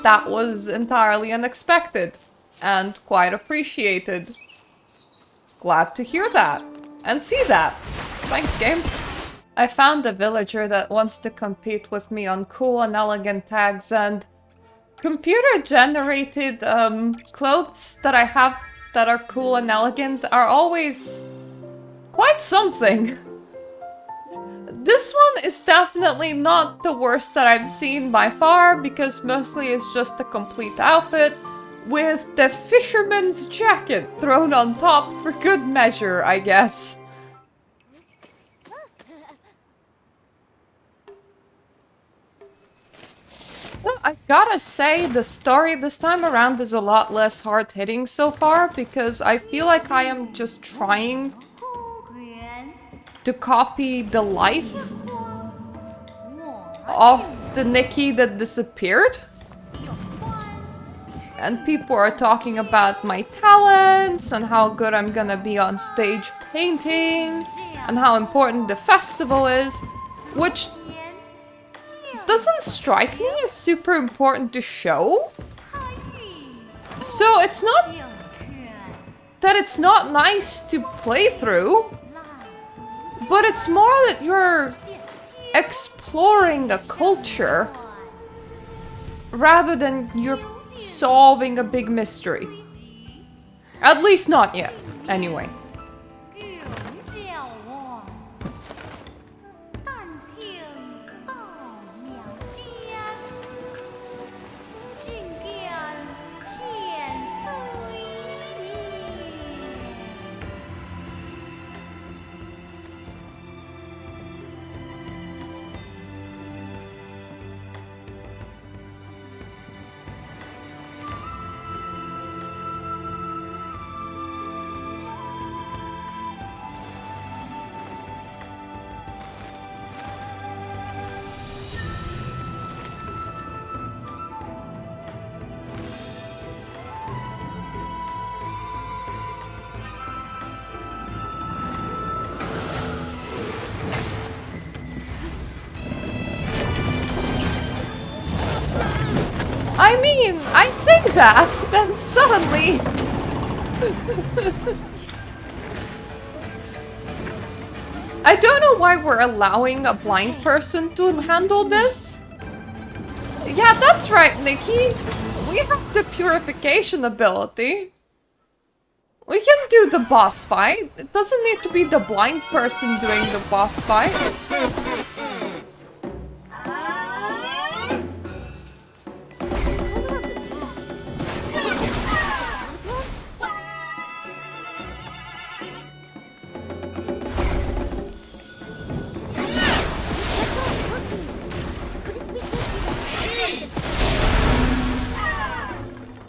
That was entirely unexpected and quite appreciated. Glad to hear that and see that. Thanks, game. I found a villager that wants to compete with me on cool and elegant tags, and computer-generated clothes that I have that are cool and elegant are always quite something. This one is definitely not the worst that I've seen by far, because mostly it's just a complete outfit with the fisherman's jacket thrown on top for good measure, I guess. I gotta say, the story this time around is a lot less hard-hitting so far, because I feel like I am just trying to copy the life of the Nikki that disappeared. And people are talking about my talents and how good I'm gonna be on stage painting and how important the festival is, which doesn't strike me as super important to show. So it's not that it's not nice to play through, but it's more that you're exploring a culture rather than you're solving a big mystery. At least not yet, anyway. I mean, I say that, then suddenly... I don't know why we're allowing a blind person to handle this. Yeah, that's right, Nikki. We have the purification ability. We can do the boss fight. It doesn't need to be the blind person doing the boss fight.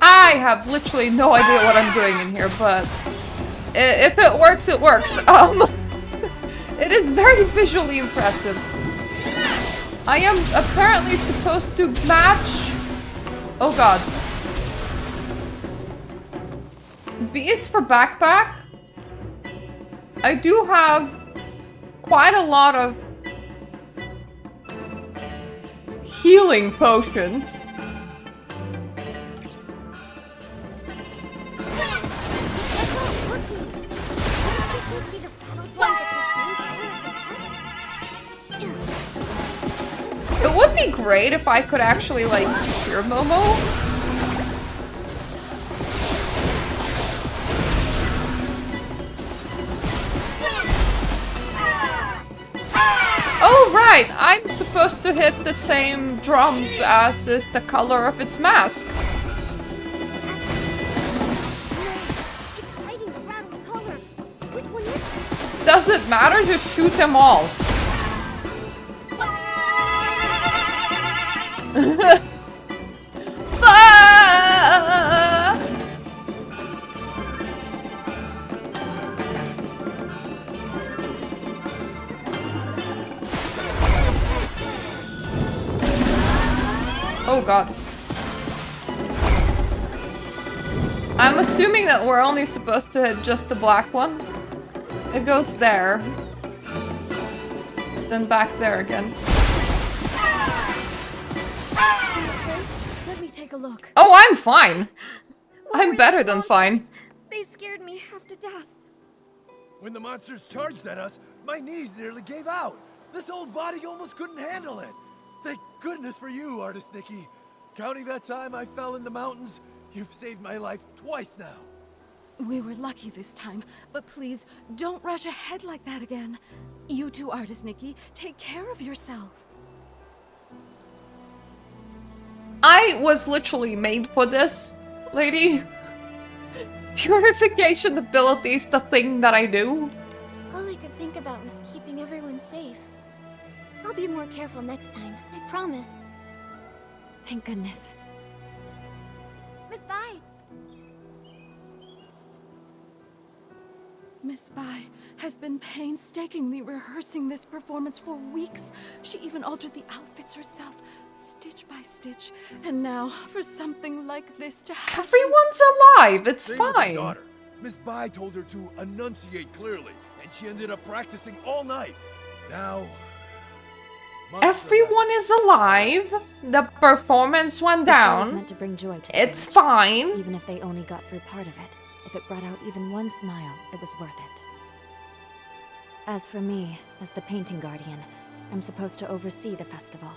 I have literally no idea what I'm doing in here, but if it works, it works. It is very visually impressive. I am apparently supposed to match... Oh god. B is for backpack. I do have quite a lot of healing potions. It would be great if I could actually, like, cure Momo. Oh, right! I'm supposed to hit the same drums as is the color of its mask. Does it matter? Just shoot them all. Oh god. I'm assuming that we're only supposed to hit just the black one. It goes there. Then back there again. Let me take a look. Oh, I'm fine. I'm better than fine. They scared me half to death. When the monsters charged at us, my knees nearly gave out. This old body almost couldn't handle it. Thank goodness for you, Artist Nikki. Counting that time I fell in the mountains, you've saved my life twice now. We were lucky this time, but please don't rush ahead like that again. You too, Artist Nikki. Take care of yourself. I was literally made for this, lady. Purification ability is the thing that I do. All I could think about was keeping everyone safe. I'll be more careful next time, I promise. Thank goodness. Miss Bai! Miss Bai has been painstakingly rehearsing this performance for weeks. She even altered the outfits herself, stitch by stitch. And now, for something like this to happen... Everyone's alive, it's Same with her fine. daughter. Miss Bai told her to enunciate clearly, and she ended up practicing all night. Now... Everyone is alive. The performance went The show was down. meant to bring joy to It's the village, fine. even if they only got through part of it. If it brought out even one smile, it was worth it. As for me, as the painting guardian, I'm supposed to oversee the festival.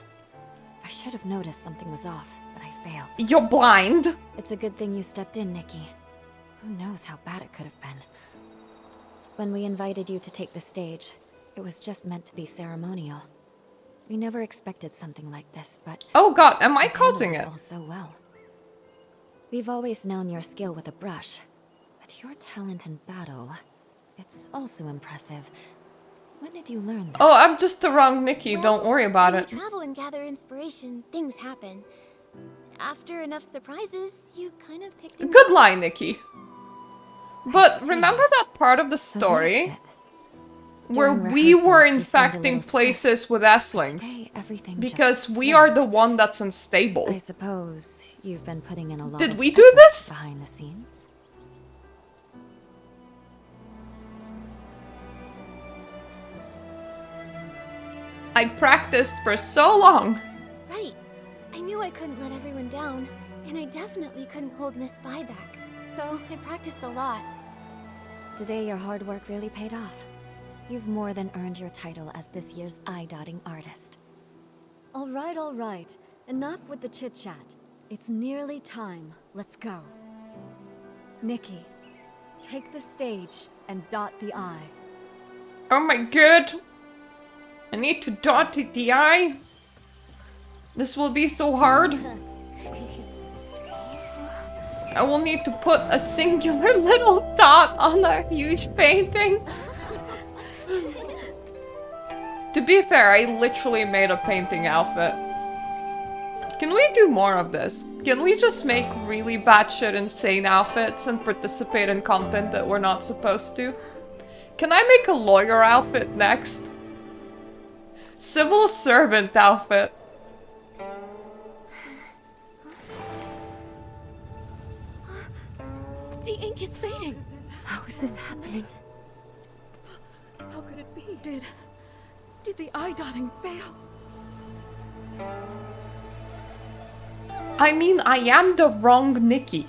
I should have noticed something was off, but I failed. You're blind. It's a good thing you stepped in, Nikki. Who knows how bad it could have been. When we invited you to take the stage, it was just meant to be ceremonial. We never expected something like this, but... Oh god, am I you causing handled it? all so well. We've always known your skill with a brush, but your talent in battle, it's also impressive. When did you learn that? Oh, I'm just the wrong Nikki. Well, Don't worry about when it. you travel and gather inspiration, things happen. After enough surprises, you kind of pick things Good up. line, Nikki. But see. remember that part of the So story that's it. where During we were rehearsals, you seemed a infecting little places with S-Lings? Today, everything Because just we are flowed. the one that's unstable. I suppose you've been putting in a lot Did of we do effort this? behind the scenes. I practiced for so long. Right. I knew I couldn't let everyone down, and I definitely couldn't hold Miss Bai back. So I practiced a lot. Today your hard work really paid off. You've more than earned your title as this year's eye-dotting artist. All right. Enough with the chit-chat. It's nearly time. Let's go. Nikki, take the stage and dot the I. Oh my god. I need to dot the I. This will be so hard. I will need to put a singular little dot on a huge painting. To be fair, I literally made a painting outfit. Can we do more of this? Can we just make really batshit insane outfits and participate in content that we're not supposed to? Can I make a lawyer outfit next? Civil servant outfit. The ink is fading. How is this happening? How could it be? Did the eye dotting fail? I mean, I am the wrong Nikki.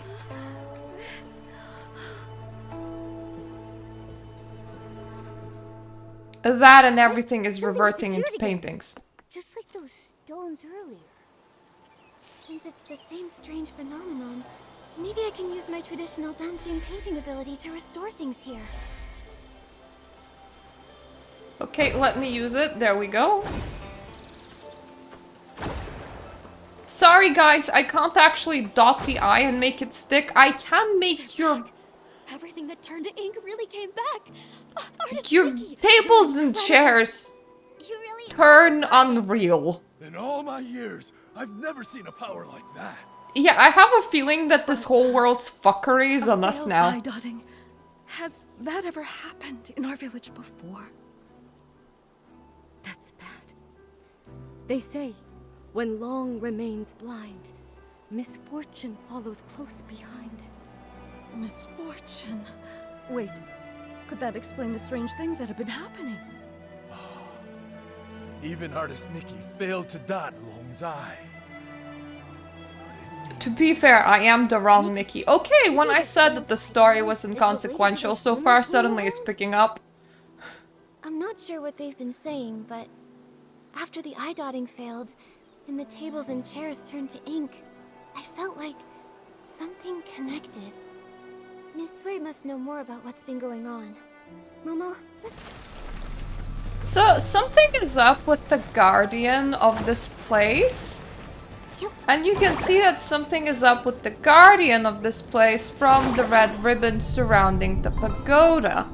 That and everything is reverting into paintings. Just like those stones earlier. Since it's the same strange phenomenon, maybe I can use my traditional Danqing painting ability to restore things here. Okay, let me use it. There we go. Sorry guys, I can't actually dot the I and make it stick. I can make your... Everything that turned to ink really came back. Artist Your Nikki, tables and chairs You really turn unreal. In all my years, I've never seen a power like that. Yeah, I have a feeling that this whole world's fuckery is on us Failed now. eye dotting. Has that ever happened in our village before? That's bad. They say, when long remains blind, misfortune follows close behind. Misfortune. Wait, could that explain the strange things that have been happening? Even artist Nikki failed to dot Long's eye. To be fair, I am the wrong Nikki. Okay, when I said that the story was inconsequential, so far suddenly it's picking up. I'm not sure what they've been saying, but after the eye dotting failed, and the tables and chairs turned to ink, I felt like something connected. Miss Sui must know more about what's been going on. Momo, So, something is up with the guardian of this place. And you can see that something is up with the guardian of this place from the red ribbon surrounding the pagoda.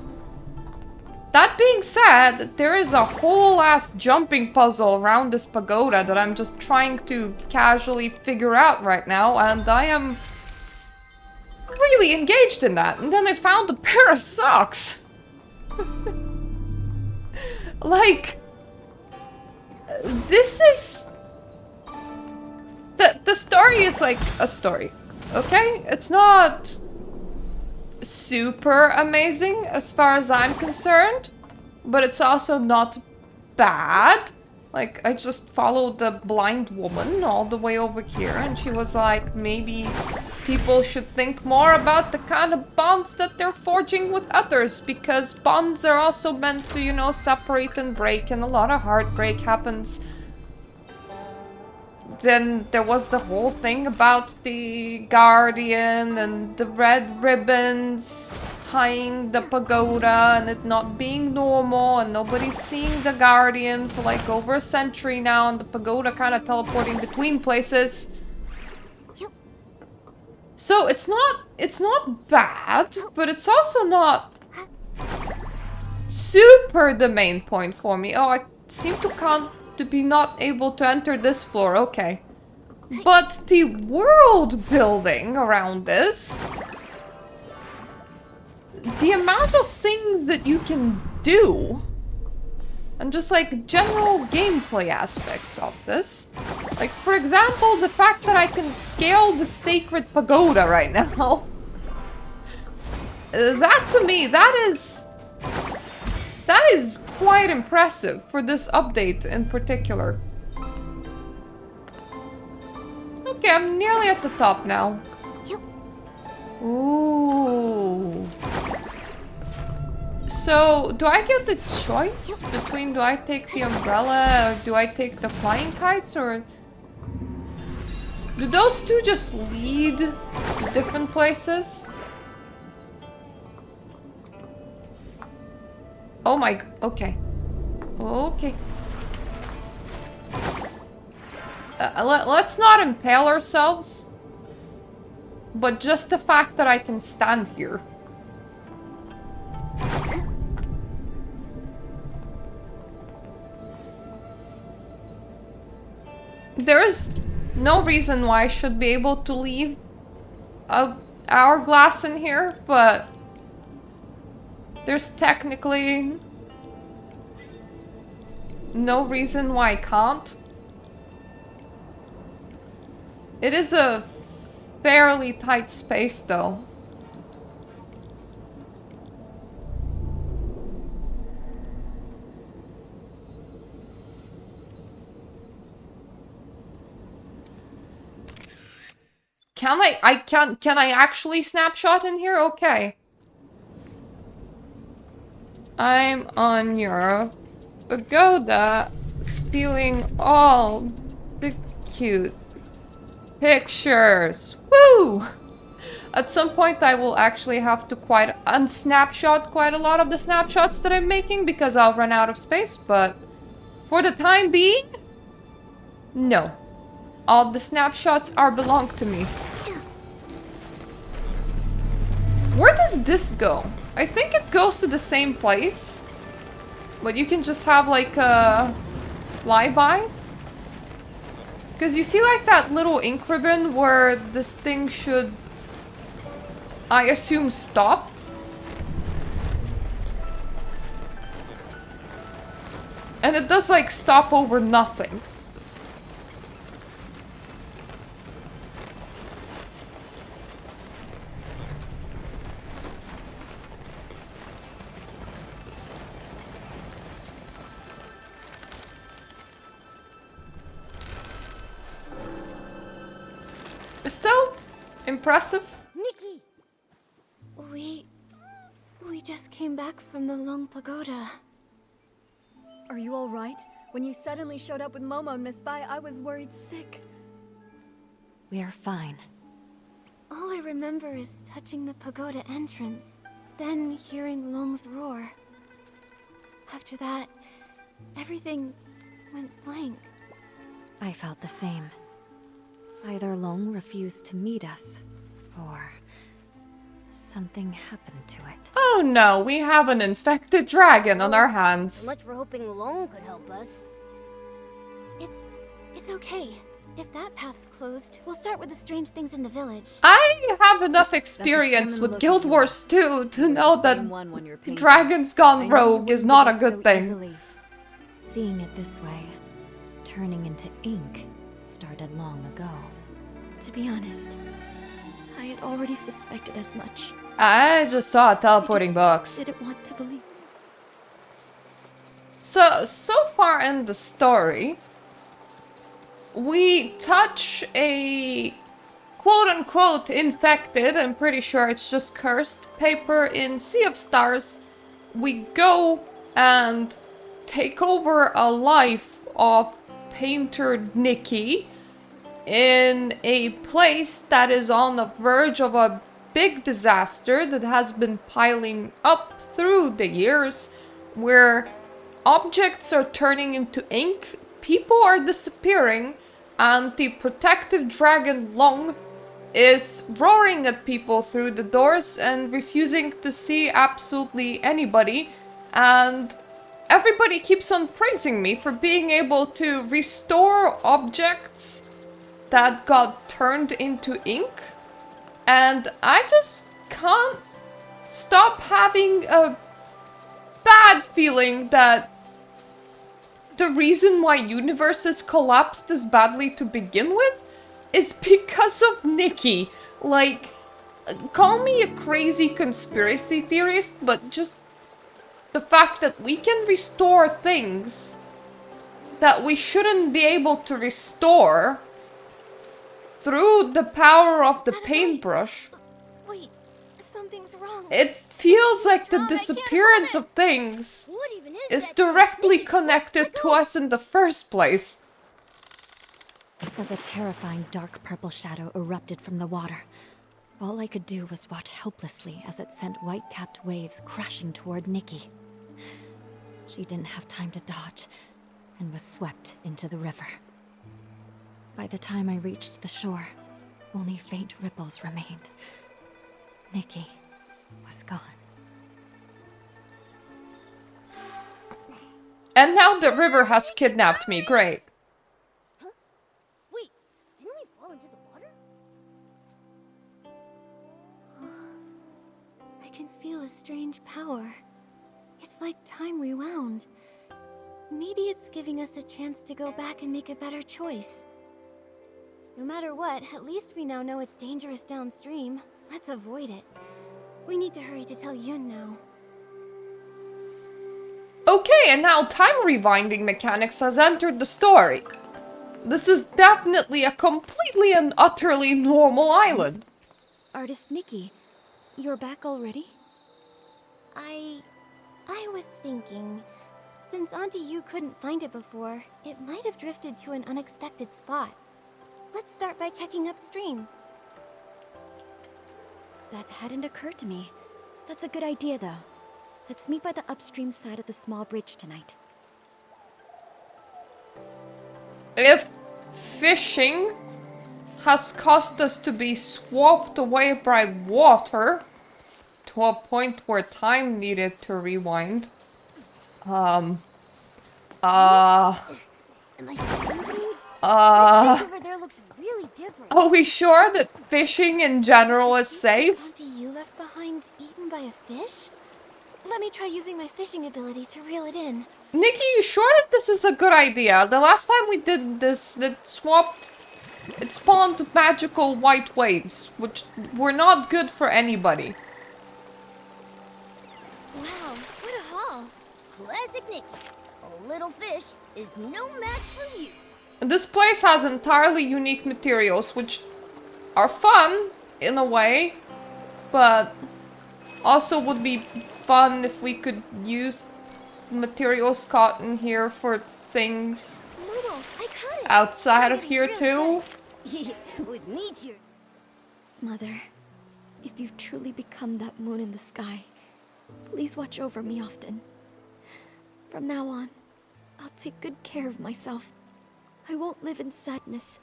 That being said, there is a whole ass jumping puzzle around this pagoda that I'm just trying to casually figure out right now, and I am really engaged in that. And then I found a pair of socks. Like, this is... The story is like a story, okay? It's not super amazing as far as I'm concerned, but it's also not bad. Like, I just followed the blind woman all the way over here, and she was like, maybe people should think more about the kind of bonds that they're forging with others, because bonds are also meant to, you know, separate and break, and a lot of heartbreak happens. Then there was the whole thing about the guardian and the red ribbons tying the pagoda and it not being normal and nobody's seeing the guardian for like over a century now and the pagoda kind of teleporting between places. So it's not bad, but it's also not super the main point for me. Oh, I seem to be not able to enter this floor, okay. But the world building around this, the amount of things that you can do, and just like general gameplay aspects of this. Like, for example, the fact that I can scale the sacred pagoda right now. That to me, that is quite impressive for this update in particular. Okay, I'm nearly at the top now. Yep. Ooh. So, do I get the choice between do I take the umbrella or do I take the flying kites, or do those two just lead to different places? Oh my, okay. Okay. Let's not impale ourselves, but just the fact that I can stand here. There is no reason why I should be able to leave a hourglass in here, but there's technically no reason why I can't. It is a fairly tight space, though. Can I actually snapshot in here? Okay. I'm on your pagoda, stealing all the cute pictures. Woo! At some point I will actually have to unsnapshot quite a lot of the snapshots that I'm making because I'll run out of space, but for the time being, no. All the snapshots belong to me. Where does this go? I think it goes to the same place, but you can just have like a flyby. Because you see like that little ink ribbon where this thing should, I assume, stop? And it does like stop over nothing. Still impressive. Nikki! We just came back from the Long Pagoda. Are you all right? When you suddenly showed up with Momo and Miss Bai, I was worried sick. We are fine. All I remember is touching the pagoda entrance, then hearing Long's roar. After that, everything went blank. I felt the same. Either Long refused to meet us, or something happened to it. Oh no, we have an infected dragon on our hands. So much for hoping Long could help us. It's okay. If that path's closed, we'll start with the strange things in the village. I have enough experience with Guild Wars 2 to know that dragons gone rogue is not a good thing. Seeing it this way, turning into ink, started long ago. To be honest, I had already suspected as much. I just saw a teleporting box. Didn't want to believe. So far in the story, we touch a quote-unquote infected, I'm pretty sure it's just cursed, paper in Sea of Stars. We go and take over a life of painter Nikki in a place that is on the verge of a big disaster that has been piling up through the years, where objects are turning into ink, people are disappearing, and the protective dragon Long is roaring at people through the doors and refusing to see absolutely anybody, and everybody keeps on praising me for being able to restore objects that got turned into ink, and I just can't stop having a bad feeling that the reason why universes collapsed this badly to begin with is because of Nikki. Like, call me a crazy conspiracy theorist, but just the fact that we can restore things that we shouldn't be able to restore through the power of the paintbrush, Wait, something's wrong. it feels like the wrong? I can't disappearance hold of things What even is that? directly Nikki, connected to us in the first place. As a terrifying dark purple shadow erupted from the water, all I could do was watch helplessly as it sent white-capped waves crashing toward Nikki. She didn't have time to dodge, and was swept into the river. By the time I reached the shore, only faint ripples remained. Nikki was gone. And now the river has kidnapped me, great. Wait, didn't we fall into the water? I can feel a strange power. It's like time rewound. Maybe it's giving us a chance to go back and make a better choice. No matter what, at least we now know it's dangerous downstream. Let's avoid it. We need to hurry to tell Yun now. Okay, and now time rewinding mechanics has entered the story. This is definitely a completely and utterly normal island. Artist Nikki, you're back already? I was thinking, since Auntie Yu couldn't find it before, it might have drifted to an unexpected spot. Let's start by checking upstream. That hadn't occurred to me. That's a good idea, though. Let's meet by the upstream side of the small bridge tonight. If fishing has caused us to be swamped away by water to a point where time needed to rewind, Am I seeing things? That fish over there looks really different. are we sure that fishing in general is safe? Auntie Yu left behind eaten by a fish? Let me try using my fishing ability to reel it in. Nikki, you sure that this is a good idea? The last time we did this, it spawned magical white waves, which were not good for anybody. Wow, what a haul! Classic Nikki. A little fish is no match for you. This place has entirely unique materials, which are fun, in a way, but also would be fun if we could use materials caught in here for things Momo, I caught it! outside of Really, here really too. With me cheer. Mother, if you've truly become that moon in the sky, please watch over me often. From now on, I'll take good care of myself. I won't live in sadness,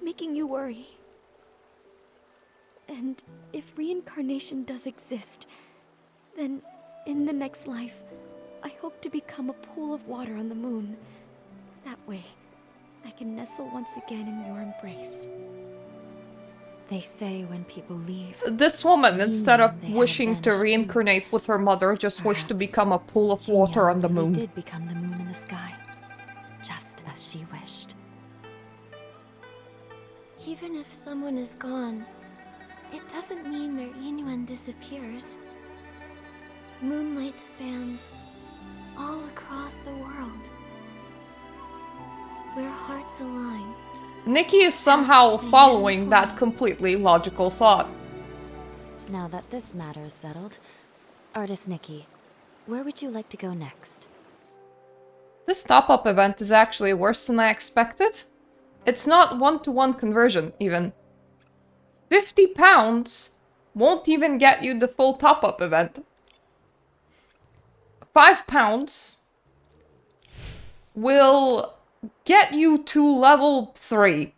making you worry. And if reincarnation does exist, then in the next life, I hope to become a pool of water on the moon. That way, I can nestle once again in your embrace. They say when people leave, This woman, instead of they have wishing to vanished too. reincarnate with her mother, just wished to Perhaps become a pool of water on the really moon. did become the moon in the sky, just as she wished. Even if someone is gone, it doesn't mean their Inuan disappears. Moonlight spans all across the world. Where hearts align. Nikki is somehow following that completely logical thought. Now that this matter is settled, Artist Nikki, where would you like to go next? This top-up event is actually worse than I expected. It's not one-to-one conversion, even. £50 won't even get you the full top-up event. £5 will get you to level 3.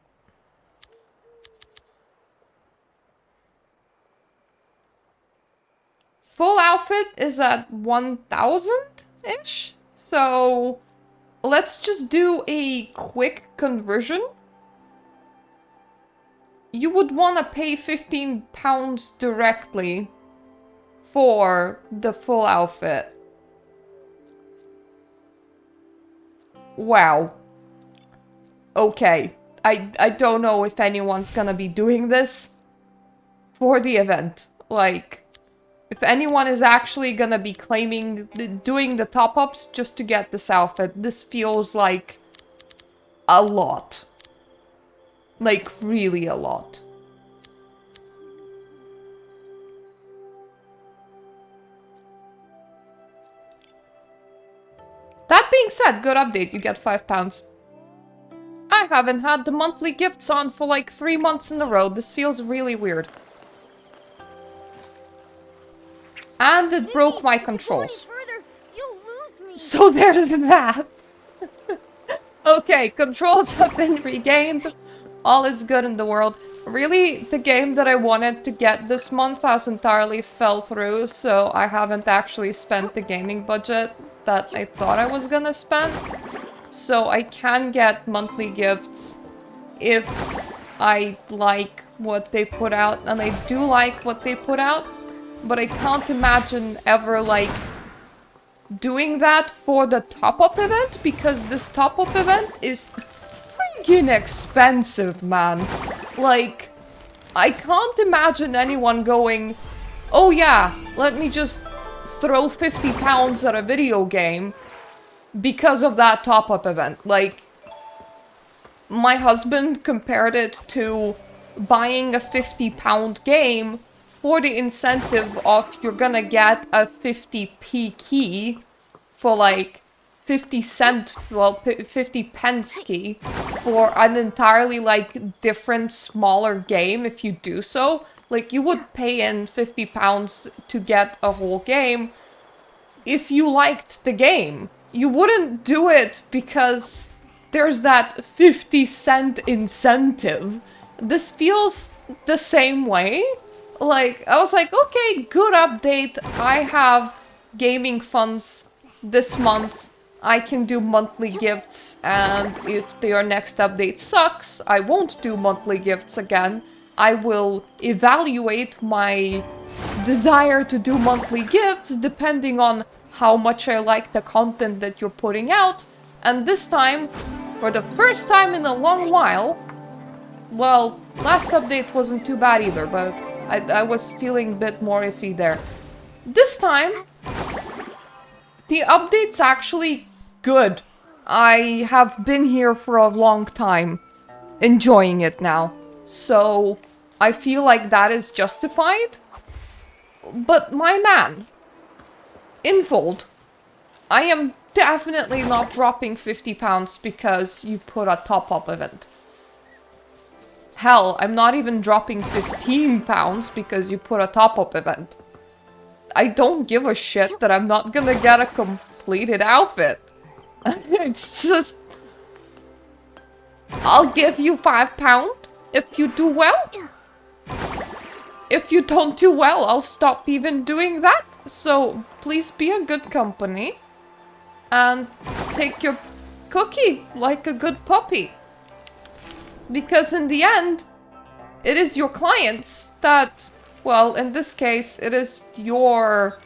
Full outfit is at 1,000-ish, so let's just do a quick conversion. You would want to pay £15 directly for the full outfit. Wow. Okay. I don't know if anyone's gonna be doing this for the event. Like, if anyone is actually gonna be claiming, doing the top-ups just to get this outfit, this feels like a lot. Like, really a lot. That being said, good update, you get £5. I haven't had the monthly gifts on for like 3 months in a row. This feels really weird. And it broke my controls. So there's that. Okay, controls have been regained. All is good in the world. Really, the game that I wanted to get this month has entirely fell through, so I haven't actually spent the gaming budget that I thought I was gonna spend. So I can get monthly gifts if I like what they put out, and I do like what they put out, but I can't imagine ever, like, doing that for the top-up event, because this top-up event is freaking expensive, man. Like, I can't imagine anyone going, oh yeah, let me just throw £50 at a video game because of that top-up event. Like, my husband compared it to buying a £50 game for the incentive of you're gonna get a 50p key for like 50 cent, well, 50 pence key for an entirely like different smaller game if you do so. Like, you would pay in £50 to get a whole game if you liked the game. You wouldn't do it because there's that 50-cent incentive. This feels the same way. Like, I was like, okay, good update. I have gaming funds this month. I can do monthly gifts, and if their next update sucks, I won't do monthly gifts again. I will evaluate my desire to do monthly gifts depending on how much I like the content that you're putting out. And this time, for the first time in a long while, well, last update wasn't too bad either, but I was feeling a bit more iffy there. This time, the update's actually good. I have been here for a long time, enjoying it now. So, I feel like that is justified. But my man, Infold, I am definitely not dropping £50 because you put a top-up event. Hell, I'm not even dropping £15 because you put a top-up event. I don't give a shit that I'm not gonna get a completed outfit. It's just... I'll give you £5 if you do well. If you don't do well, I'll stop even doing that. So, please be a good company. And take your cookie like a good puppy. Because in the end, it is your clients that, well, in this case, it is your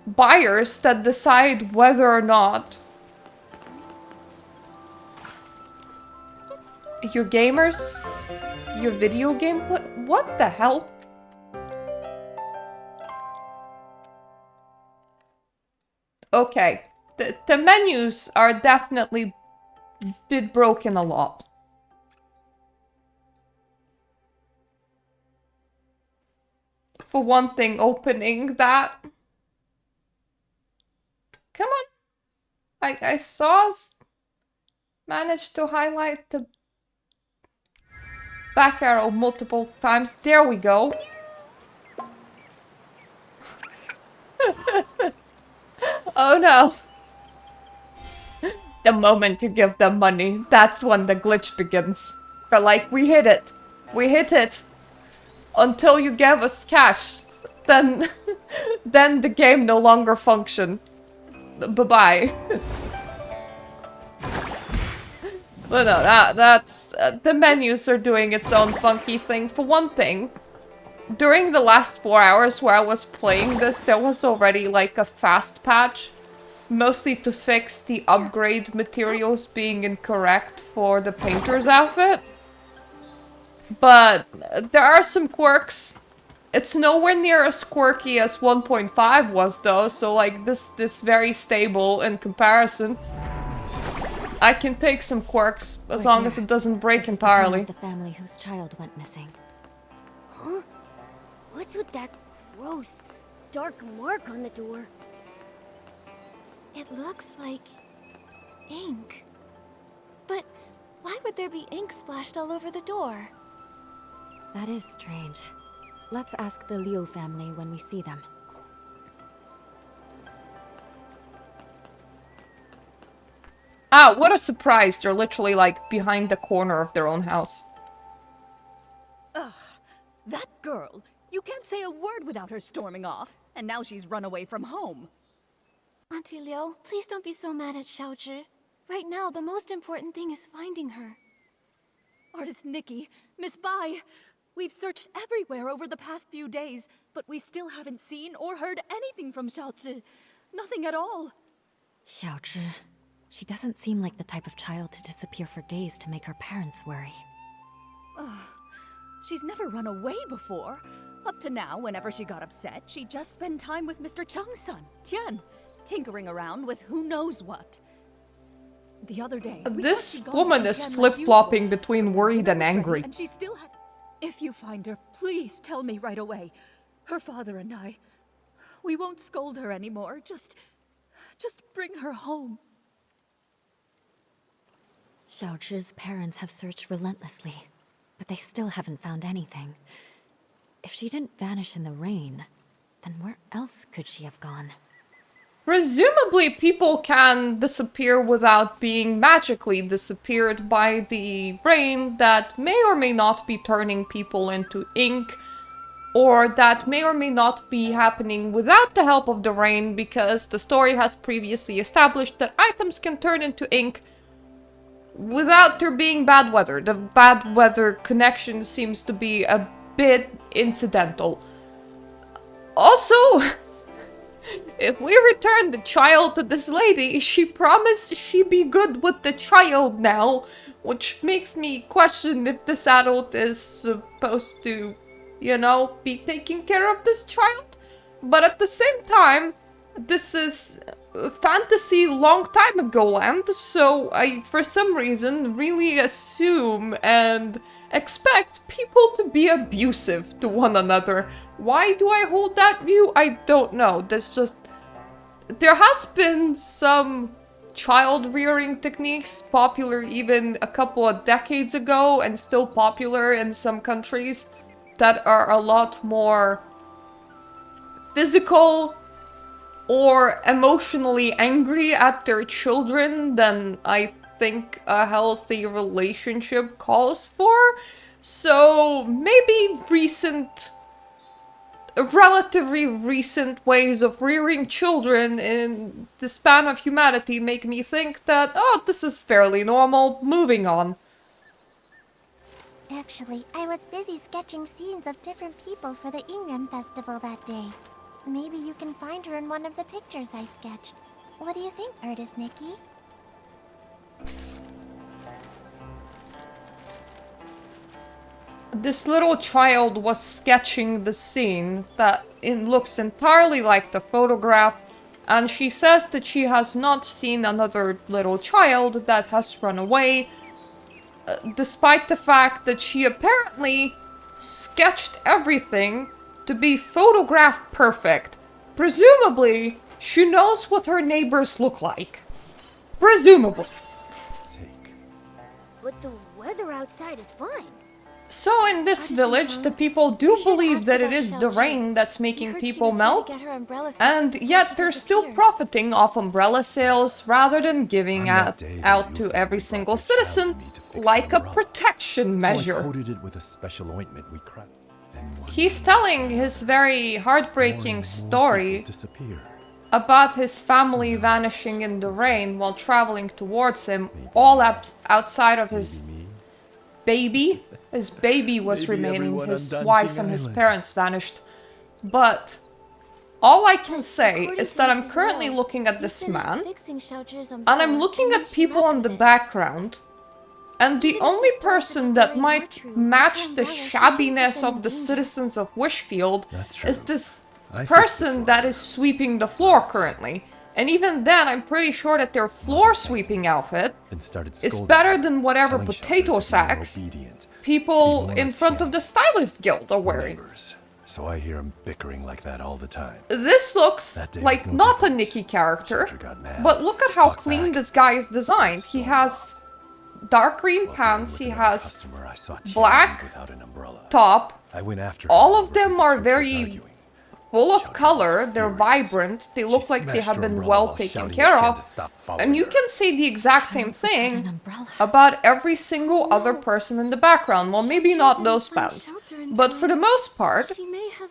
buyers that decide whether or not your gamers, your video game what the hell? Okay, the menus are definitely been broken a lot. For one thing, opening that. Come on. I saw us manage to highlight the back arrow multiple times. There we go. Oh no. The moment you give them money, that's when the glitch begins. They're like, we hit it. We hit it. Until you give us cash. Then the game no longer function. Bye-bye. But no, that's... the menus are doing its own funky thing. For one thing, during the last 4 hours where I was playing this, there was already like a fast patch. Mostly to fix the upgrade materials being incorrect for the painter's outfit. But there are some quirks. It's nowhere near as quirky as 1.5 was though, so like this very stable in comparison. I can take some quirks as We're long here. as it doesn't break This is the home entirely. of the family whose child went missing. Huh? What's with that gross, dark mark on the door? It looks like ink. But why would there be ink splashed all over the door? That is strange. Let's ask the Liu family when we see them. Ah, what a surprise. They're literally like behind the corner of their own house. That girl! You can't say a word without her storming off, and now she's run away from home. Auntie Liu, please don't be so mad at Xiaozhi. Right now, the most important thing is finding her. Artist Nikki, Miss Bai, we've searched everywhere over the past few days, but we still haven't seen or heard anything from Xiaozhi. Nothing at all. Xiaozhi. She doesn't seem like the type of child to disappear for days to make her parents worry. She's never run away before. Up to now, whenever she got upset, she'd just spend time with Mr. Cheng's son, Tian, tinkering around with who knows what. The other day, we thought This she'd gone to woman see is Tian like flip-flopping usual, between but worried dinner and was ready, angry. And she still had... If you find her, please tell me right away. Her father and I... We won't scold her anymore. Just bring her home. Xiaozhi's parents have searched relentlessly, but they still haven't found anything. If she didn't vanish in the rain, then where else could she have gone? Presumably people can disappear without being magically disappeared by the rain that may or may not be turning people into ink, or that may or may not be happening without the help of the rain, because the story has previously established that items can turn into ink without there being bad weather. The bad weather connection seems to be a bit incidental. Also, if we return the child to this lady, she promised she'd be good with the child now, which makes me question if this adult is supposed to, you know, be taking care of this child. But at the same time, this is fantasy long time ago land, so I, for some reason, really assume and expect people to be abusive to one another. Why do I hold that view? I don't know. There's just... There has been some child rearing techniques popular even a couple of decades ago and still popular in some countries that are a lot more physical or emotionally angry at their children than I think a healthy relationship calls for. So maybe relatively recent ways of rearing children in the span of humanity make me think that, oh, this is fairly normal, moving on. Actually, I was busy sketching scenes of different people for the Ingren Festival that day. Maybe you can find her in one of the pictures I sketched. What do you think, Artist Nikki? This little child was sketching the scene that it looks entirely like the photograph, and she says that she has not seen another little child that has run away, despite the fact that she apparently sketched everything to be photograph perfect. Presumably, she knows what her neighbors look like. Presumably. But the weather outside is fine. So in this Artisan village, Chang, the people do you should believe ask that it about is the Xiaozhi. rain that's We making heard she people was trying to melt, get her umbrella fixed and before yet she they're still disappeared. profiting off umbrella sales rather than giving On that out, day, the out Liu to family every brought single their child to citizen me to fix like the a umbrella. protection So I measure. coated it with a special ointment we cracked. Then one He's day, telling his very more heartbreaking and more story people disappear. about his family vanishing in the rain while traveling towards him, all outside of his Maybe me. baby. His baby was Maybe remaining, everyone his on wife Danqing and his Island. parents vanished. But all I can say According is to that I'm Mrs. currently Liu, looking at you this finished man, fixing Xiaozhi's and I'm umbrella, looking then at she people left on the with it. background, and the Even if only the stories person about that the rain might are true, match her the umbrella, she shouldn't have shabbiness been of in the danger. citizens of Wishfield That's true. is this I fixed the person floor. that is sweeping the floor currently. And even then, I'm pretty sure that their floor sweeping outfit and started is scolding better her, than whatever telling potato Shelter to be more sacks obedient, to be people more in like front of Kim. the Stylist Guild are We're wearing. neighbors, so I hear him bickering like that all the time. This looks That day was like no not a different. Nikki character, Shelter got mad, but look at how talked clean back, this guy is designed. He stormed has dark green While dealing pants, with he another has customer, I saw Tia black leave without an umbrella. top. I went after All her of over them the are two kids very arguing. full of Shelter color, was they're furious. vibrant, they She look like they smashed have her been umbrella well while taken shouting care at Ken of. to stop following And you her. can say the exact same Parents without an thing umbrella. about every single other No. person in the background. Well, maybe Shelter not didn't those find pants. shelter in But for the time. most part, She may have.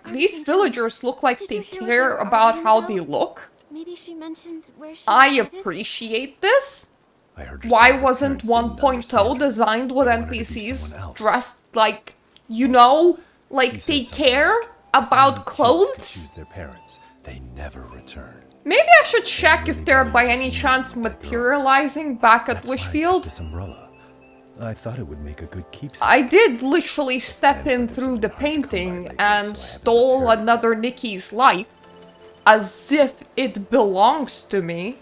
these Artisan villagers look like Did they you hear what they care were about arguing how about? they look. Maybe she mentioned where she I was headed? appreciate this. I heard her Why say her wasn't parents didn't 1.0 understand her. designed with They wanted her to be NPCs someone else. dressed like, you know, She like said they something care like, "If about only kids could clothes? choose their parents, they never return." Maybe I should check if really they're by valued any this chance moment, that girl. materializing back at That's why I kept Wishfield. this umbrella. I thought it would make a good keepsake. I did literally step fan in feathers through have the been hard to come by painting lately, so I and haven't stole repaired it another Nikki's life as if it belongs to me.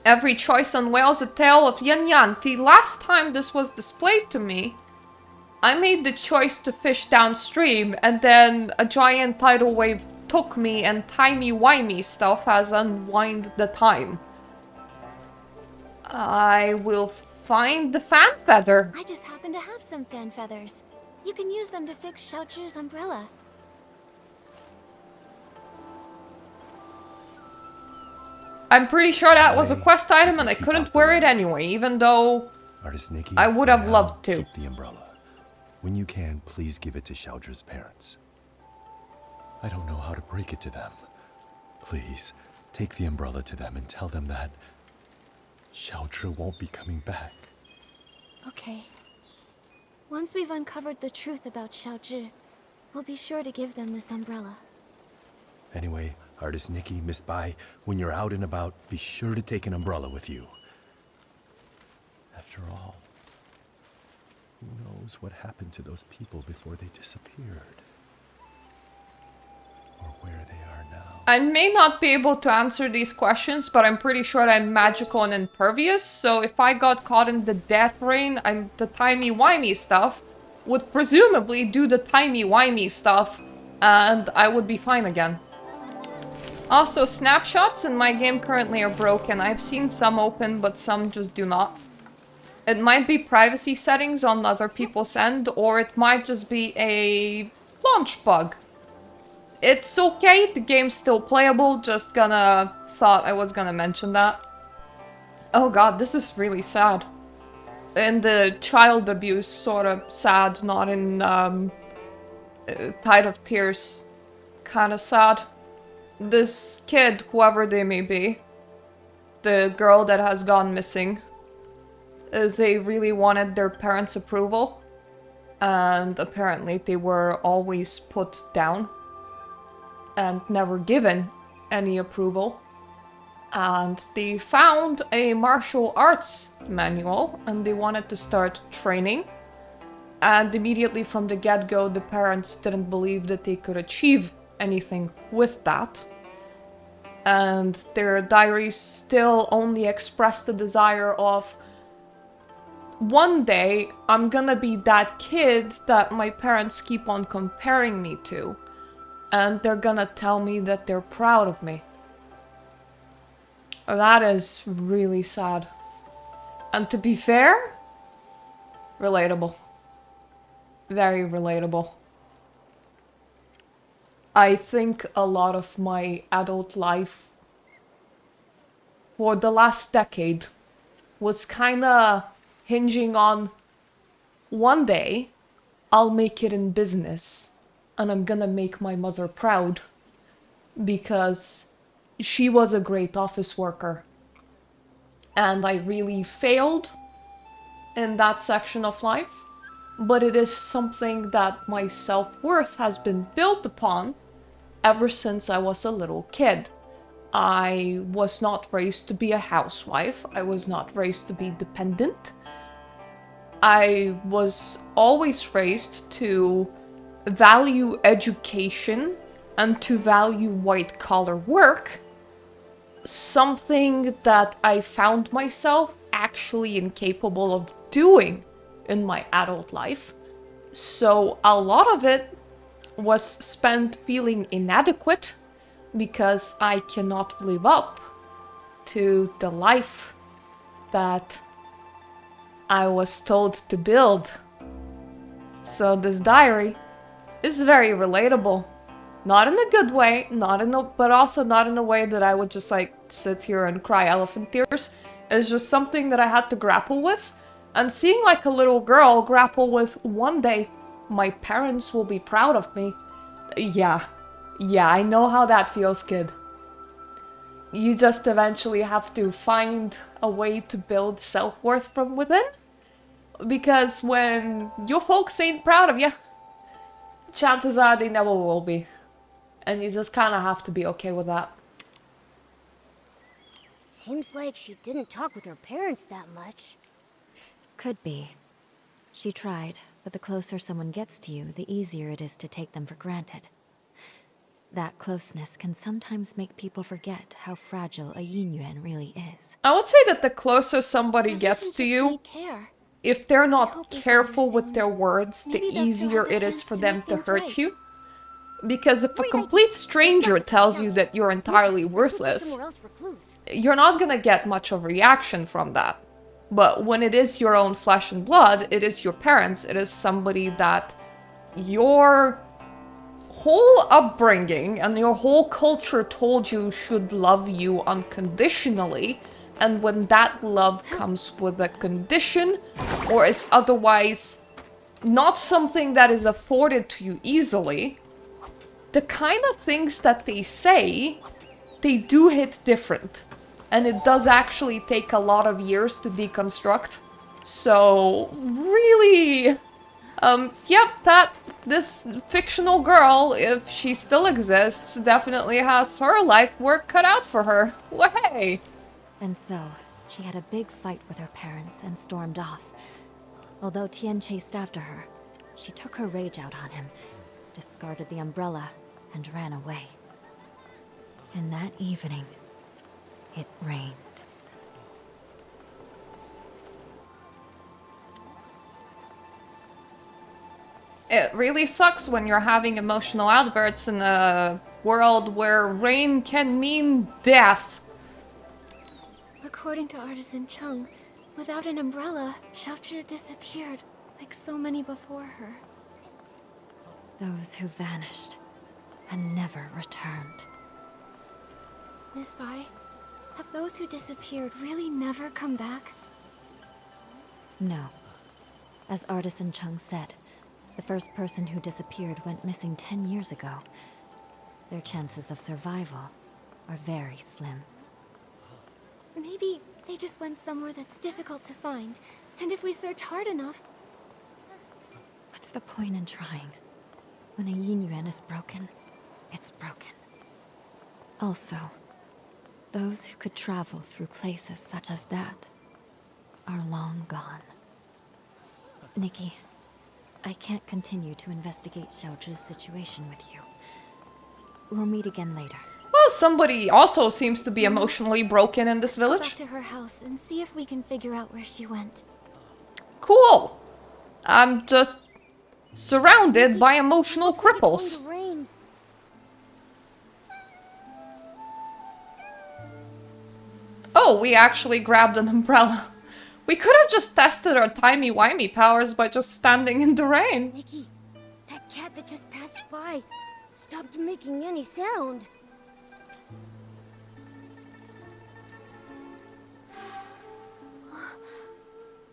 Every choice unveils a tale of yin yang. The last time this was displayed to me, I made the choice to fish downstream, and then a giant tidal wave took me, and timey-wimey stuff has unwind the time. I will find the fan feather. I just happen to have some fan feathers. You can use them to fix Xiaochu's umbrella. I'm pretty sure that was a I quest item and I keep couldn't out the wear it rain. anyway, even though Artist Nikki, I would for have now, loved to. Keep the umbrella. When you can, please give it to Xiaozhi's parents. I don't know how to break it to them. Please, take the umbrella to them and tell them that Xiaozhi won't be coming back. Okay. Once we've uncovered the truth about Xiaozhi, we'll be sure to give them this umbrella. Anyway, Artist Nikki, Miss Bai, when you're out and about, be sure to take an umbrella with you. After all, who knows what happened to those people before they disappeared? Or where they are now. I may not be able to answer these questions, but I'm pretty sure I'm magical and impervious, so if I got caught in the death rain, the timey-wimey stuff would presumably do the timey-wimey stuff, and I would be fine again. Also, snapshots in my game currently are broken. I've seen some open, but some just do not. It might be privacy settings on other people's end, or it might just be a launch bug. It's okay, the game's still playable, just thought I was gonna mention that. Oh god, this is really sad. In the child abuse sort of sad, not in Tide of Tears kind of sad. This kid, whoever they may be, the girl that has gone missing, they really wanted their parents' approval, and apparently they were always put down and never given any approval. And they found a martial arts manual and they wanted to start training. And immediately from the get-go, the parents didn't believe that they could achieve anything with that. And their diaries still only expressed the desire of, one day I'm gonna be that kid that my parents keep on comparing me to. And they're gonna tell me that they're proud of me. That is really sad. And to be fair, relatable. Very relatable. I think a lot of my adult life for the last decade was kinda hinging on, one day I'll make it in business and I'm gonna make my mother proud because she was a great office worker. And I really failed in that section of life, but it is something that my self-worth has been built upon ever since I was a little kid. I was not raised to be a housewife. I was not raised to be dependent. I was always raised to value education and to value white-collar work, something that I found myself actually incapable of doing in my adult life. So a lot of it was spent feeling inadequate because I cannot live up to the life that I was told to build. So this diary is very relatable. Not in a good way, but also not in a way that I would just like sit here and cry elephant tears. It's just something that I had to grapple with. And seeing like a little girl grapple with, one day my parents will be proud of me. Yeah, I know how that feels, kid. You just eventually have to find a way to build self-worth from within. Because when your folks ain't proud of you, chances are they never will be. And you just kind of have to be okay with that. Seems like she didn't talk with her parents that much. Could be. She tried, but the closer someone gets to you, the easier it is to take them for granted. That closeness can sometimes make people forget how fragile a yin yuan really is. I would say that the closer somebody gets to Relationships you, need care. if they're I not hope they careful understand with their words, the Maybe they'll still easier have the it is chance for to them make to things hurt right. you. Because if a Great complete idea. stranger Look, tells you shout. that you're entirely Let's go check worthless, somewhere else for clues. you're not gonna get much of a reaction from that. But when it is your own flesh and blood, it is your parents, it is somebody that your whole upbringing and your whole culture told you should love you unconditionally, and when that love comes with a condition or is otherwise not something that is afforded to you easily, the kind of things that they say, they do hit different. And it does actually take a lot of years to deconstruct. So, really, this fictional girl, if she still exists, definitely has her life work cut out for her. Way! And so, she had a big fight with her parents and stormed off. Although Tian chased after her, she took her rage out on him, discarded the umbrella, and ran away. And that evening, it rained. It really sucks when you're having emotional outbursts in a world where rain can mean death. According to Artisan Chung, without an umbrella, Xiaozhi disappeared, like so many before her. Those who vanished and never returned. Miss Bai, have those who disappeared really never come back? No. As Artisan Chung said, the first person who disappeared went missing 10 years ago. Their chances of survival are very slim. Maybe they just went somewhere that's difficult to find, and if we search hard enough... What's the point in trying? When a yin yuan is broken, it's broken. Also, those who could travel through places such as that are long gone. Nikki, I can't continue to investigate Xiaozhi's situation with you. We'll meet again later. Well, somebody also seems to be emotionally broken in this Let's go village. back to her house and see if we can figure out where she went. Cool! I'm just surrounded by emotional Looks like it's going cripples. to rain. Oh, we actually grabbed an umbrella. We could have just tested our timey-wimey powers by just standing in the rain. Nikki, that cat that just passed by stopped making any sound.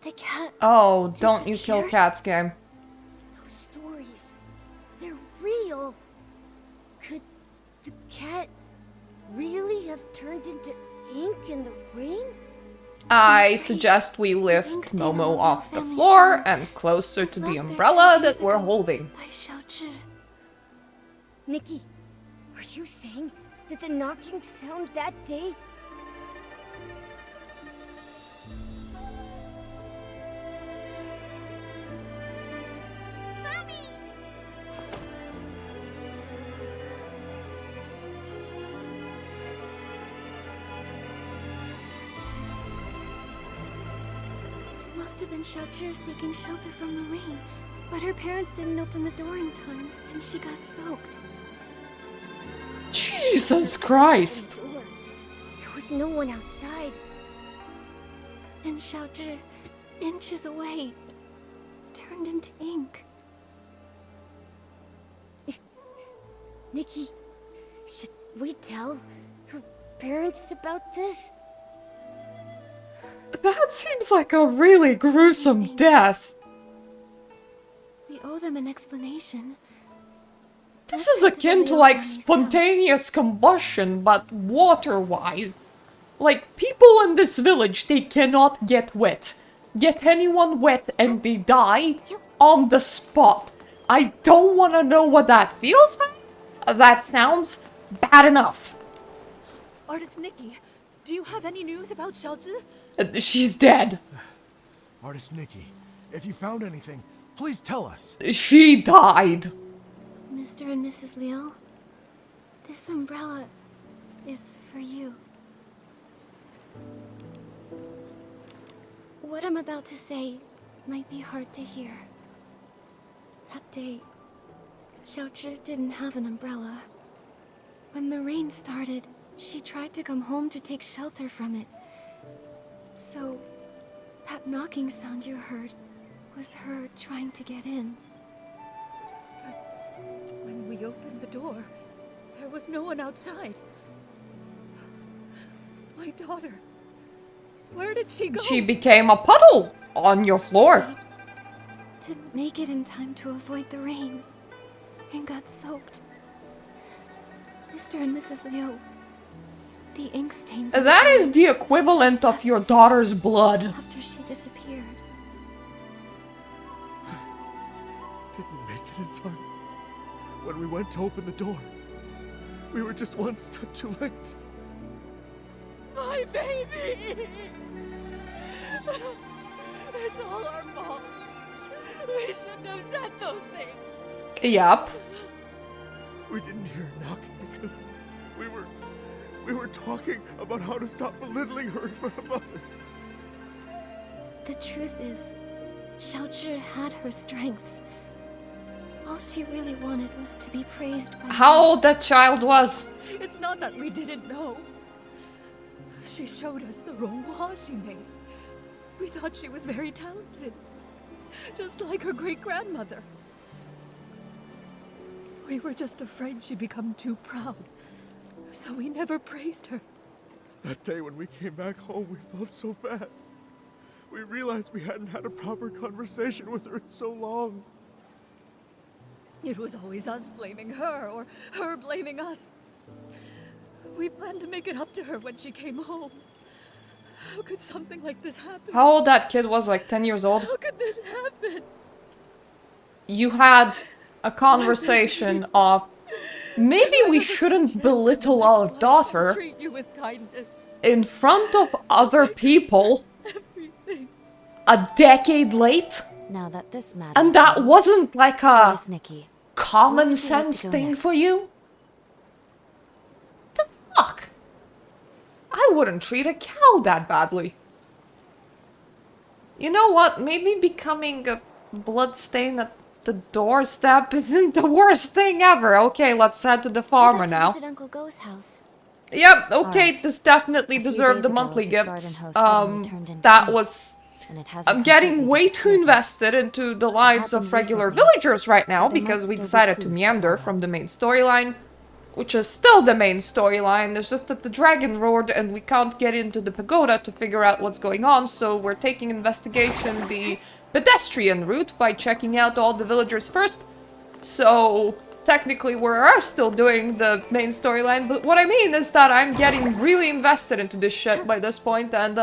The cat... Oh, don't you kill Disappeared? cats, game. Those stories, they're real. Could the cat really have turned into ink in the rain? I suggest we lift Ink stain Momo on the off the family's floor door. and closer Was to left the there 10 umbrella days that we're ago holding. By Xiaozhi. Nikki, are you saying that the knocking sound that day? must have been Xiaoqi seeking shelter from the rain, but her parents didn't open the door in time, and she got soaked. Jesus Christ! Door. There was no one outside. And Xiaoqi, inches away, turned into ink. Nikki, should we tell her parents about this? That seems like a really gruesome death. We owe them an explanation. This Let's is head akin the to Leo like family's spontaneous combustion, but water-wise. Like, people in this village, they cannot get wet. Get anyone wet and they die on the spot. I don't want to know what that feels like. That sounds bad enough. Artist Nikki, do you have any news about Xiaoqi? She's dead. Artist Nikki, if you found anything, please tell us. She died. Mr. and Mrs. Liu, this umbrella is for you. What I'm about to say might be hard to hear. That day, Xiaoqi didn't have an umbrella. When the rain started, she tried to come home to take shelter from it. So, that knocking sound you heard was her trying to get in. When we opened the door, there was no one outside. My daughter. Where did she go? She became a puddle on your floor. Didn't make it in time to avoid the rain, and got soaked. Mr. and Mrs. Liu, the ink stain... That is the equivalent of your daughter's blood. After she disappeared. Didn't make it in time. When we went to open the door, we were just one step too late. My baby! It's all our fault. We shouldn't have said those things. Yup. We didn't hear a knock because we were talking about how to stop belittling her in front of others. The truth is, Xiaoqi had her strengths. All she really wanted was to be praised by How old that child was? It's not that we didn't know. She showed us the ronghua she made. We thought she was very talented. Just like her great-grandmother. We were just afraid she'd become too proud. So we never praised her. That day when we came back home, we felt so bad. We realized we hadn't had a proper conversation with her in so long. It was always us blaming her, or her blaming us. We planned to make it up to her when she came home. How could something like this happen? How old that kid was, like 10 years old? How could this happen? You had a conversation of maybe we shouldn't belittle our daughter Treat you with kindness. in front of other people Everything. a decade late. Now that this matters. And that wasn't like a Artist Nikki, common Where would you like to sense go thing next? for you? The fuck? I wouldn't treat a cow that badly. You know what? Maybe becoming a bloodstain at the doorstep isn't the worst thing ever. Okay, let's head to the farmer I'd like to now. visit Uncle Go's house. Yep, okay, Alright. this definitely A few deserved days the ago, monthly his garden gifts. hose suddenly turned into That ink, was... and it hasn't I'm getting completely way too disappeared yet. invested into the lives of happened regular recently, villagers right now so there because might we still be decided to clues to meander follow. from the main storyline, which is still the main storyline. It's just that the dragon roared and we can't get into the pagoda to figure out what's going on, so we're taking investigation the pedestrian route by checking out all the villagers first. So technically we are still doing the main storyline, but what I mean is that I'm getting really invested into this shit by this point, and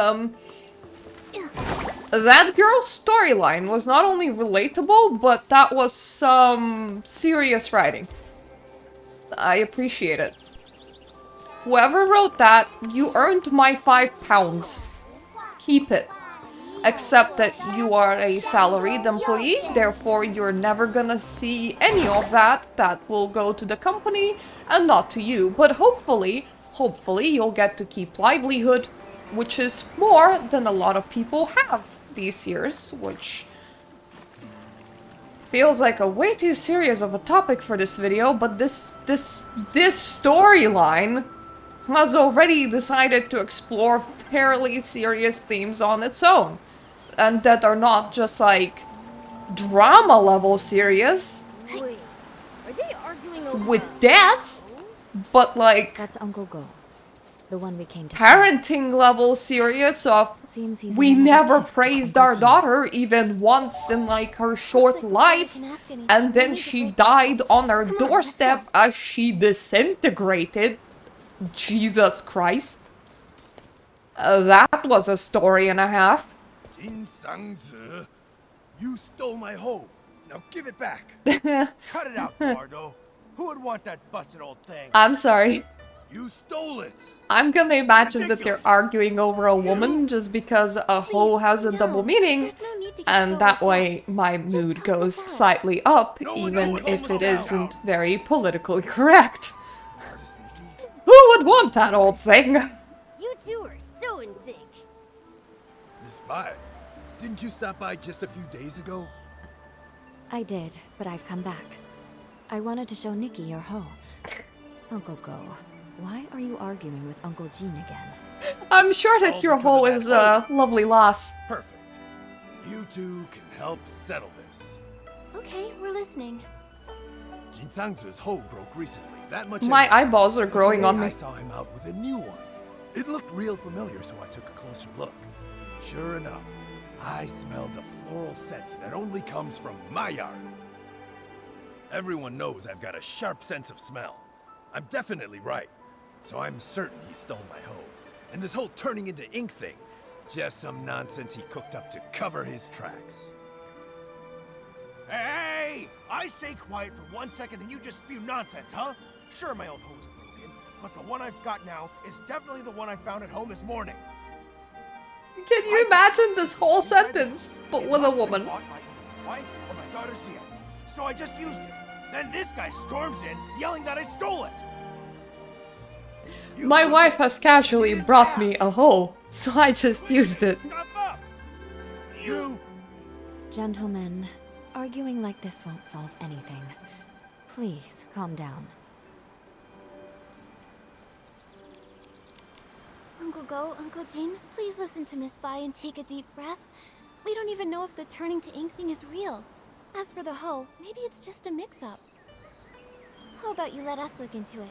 that girl's storyline was not only relatable, but that was some serious writing. I appreciate it. Whoever wrote that, you earned my £5. Keep it. Except that you are a salaried employee, therefore you're never gonna see any of that. That will go to the company and not to you. But hopefully you'll get to keep livelihood, which is more than a lot of people have. these years, which feels like a way too serious of a topic for this video, but this storyline has already decided to explore fairly serious themes on its own. And that are not just like drama level serious Wait, are they arguing over with death, but like That's Uncle Go, the one we came to see. parenting level serious of Seems he's we another never gift for praised Uncle our Jin. daughter even once in like her short life, and then she died on her doorstep as she disintegrated. Jesus Christ. That was a story and a half. Jin Sang-zi, you stole my hoe. Now give it back. Cut it out, Bardo. Who would want that busted old thing? I'm sorry. You stole it. I'm gonna imagine that they're Ridiculous. arguing over a woman just because a hoe has a double meaning, There's no need to get and so that worked up. way my mood talk goes this out. slightly up, No, even no, if no, it no, isn't no. very politically correct. Artist Nikki, Who would want that old thing? You two are so in sync. Miss Spy, didn't you stop by just a few days ago? I did, but I've come back. I wanted to show Nikki your hoe. Uncle Go, why are you arguing with Uncle Jin again? I'm sure that all your because hoe of that is a lovely loss. Perfect. You two can help settle this. Okay, we're listening. Jin Sang-zi's hoe broke recently. That much. My anyhow. eyeballs are But growing today on me. I saw him out with a new one. It looked real familiar, so I took a closer look. Sure enough, I smelled a floral scent that only comes from my yard. Everyone knows I've got a sharp sense of smell. I'm definitely right, so I'm certain he stole my hoe. And this whole turning into ink thing, just some nonsense he cooked up to cover his tracks. Hey! I stay quiet for 1 second and you just spew nonsense, huh? Sure, my old hoe is broken, but the one I've got now is definitely the one I found at home this morning. Can you imagine this whole Inside the sentence, house, but it with a must have been woman? bought by either my wife or my daughter Zia. So I just used it. Then this guy storms in, yelling that I stole it. You My took wife it. has casually You didn't brought me ask. a hoe, so I just used it. Stop up! You! Gentlemen, arguing like this won't solve anything. Please, calm down. Uncle Go, Uncle Jin, please listen to Miss Bai and take a deep breath. We don't even know if the turning to ink thing is real. As for the hoe, maybe it's just a mix-up. How about you let us look into it?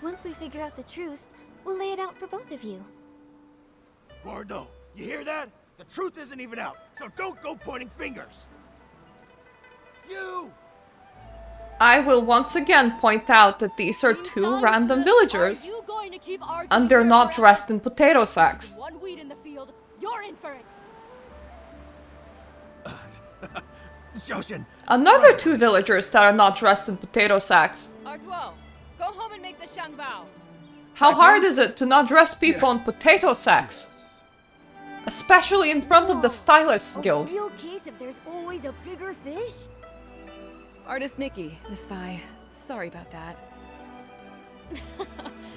Once we figure out the truth, we'll lay it out for both of you. Bardo, you hear that? The truth isn't even out, so don't go pointing fingers. You! I will once again point out that these are two random villagers, and they're not dressed in potato sacks. One weed in the field, you're in for it. Xiaoxian, Another two villagers that are not dressed in potato sacks. Arduo, go home and make the shangbao. How hard is it to not dress people in potato sacks? Especially in front of the Stylists Guild. A real case if there's always a bigger fish? Artist Nikki, Miss Spy. Sorry about that.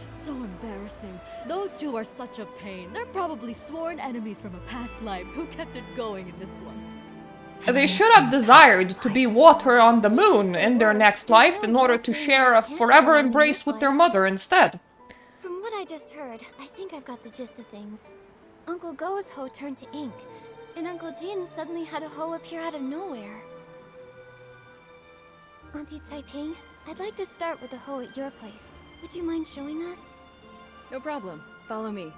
So embarrassing. Those two are such a pain. They're probably sworn enemies from a past life who kept it going in this one. They should have desired to be water on the moon in their next life in order to share a forever embrace with their mother instead. From what I just heard, I think I've got the gist of things. Uncle Go's hoe turned to ink, and Uncle Jin suddenly had a hoe appear out of nowhere. Auntie Taiping, I'd like to start with the hoe at your place. Would you mind showing us? No problem. Follow me.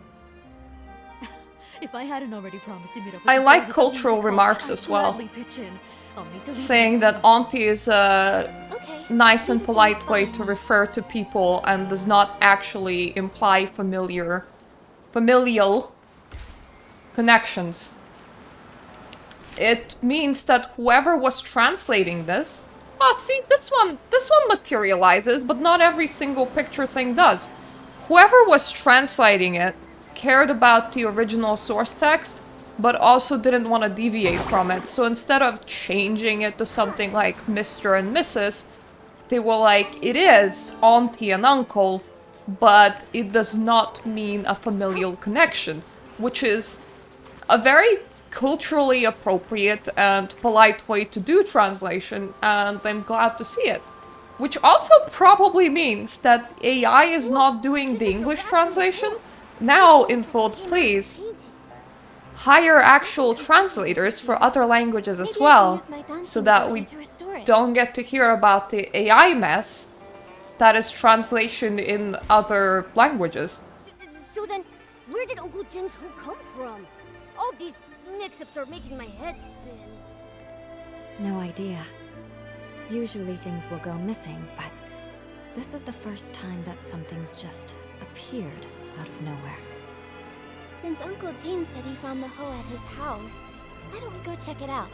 If I hadn't already promised to meet up with I the like girls at the cultural music hall, remarks I'd as well. gladly pitch in. I'll need to leave Saying now. that auntie is a Okay. nice and leave it to polite Miss way Bai. to refer to people and does not actually imply familial connections. It means that whoever was translating this, well, see, this one materializes, but not every single picture thing does. Whoever was translating it cared about the original source text, but also didn't want to deviate from it. So instead of changing it to something like Mr. and Mrs., they were like, it is auntie and uncle, but it does not mean a familial connection, which is a very culturally appropriate and polite way to do translation, and I'm glad to see it. Which also probably means that AI is not doing the English translation. Now, Infold, please hire actual translators for other languages as well, so that we don't get to hear about the AI mess that is translation in other languages. So then, where did Uncle Jin's hoe come from? All these mix-ups are making my head spin. No idea. Usually things will go missing, but this is the first time that something's just appeared out of nowhere. Since Uncle Gene said he found the hoe at his house, why don't we go check it out?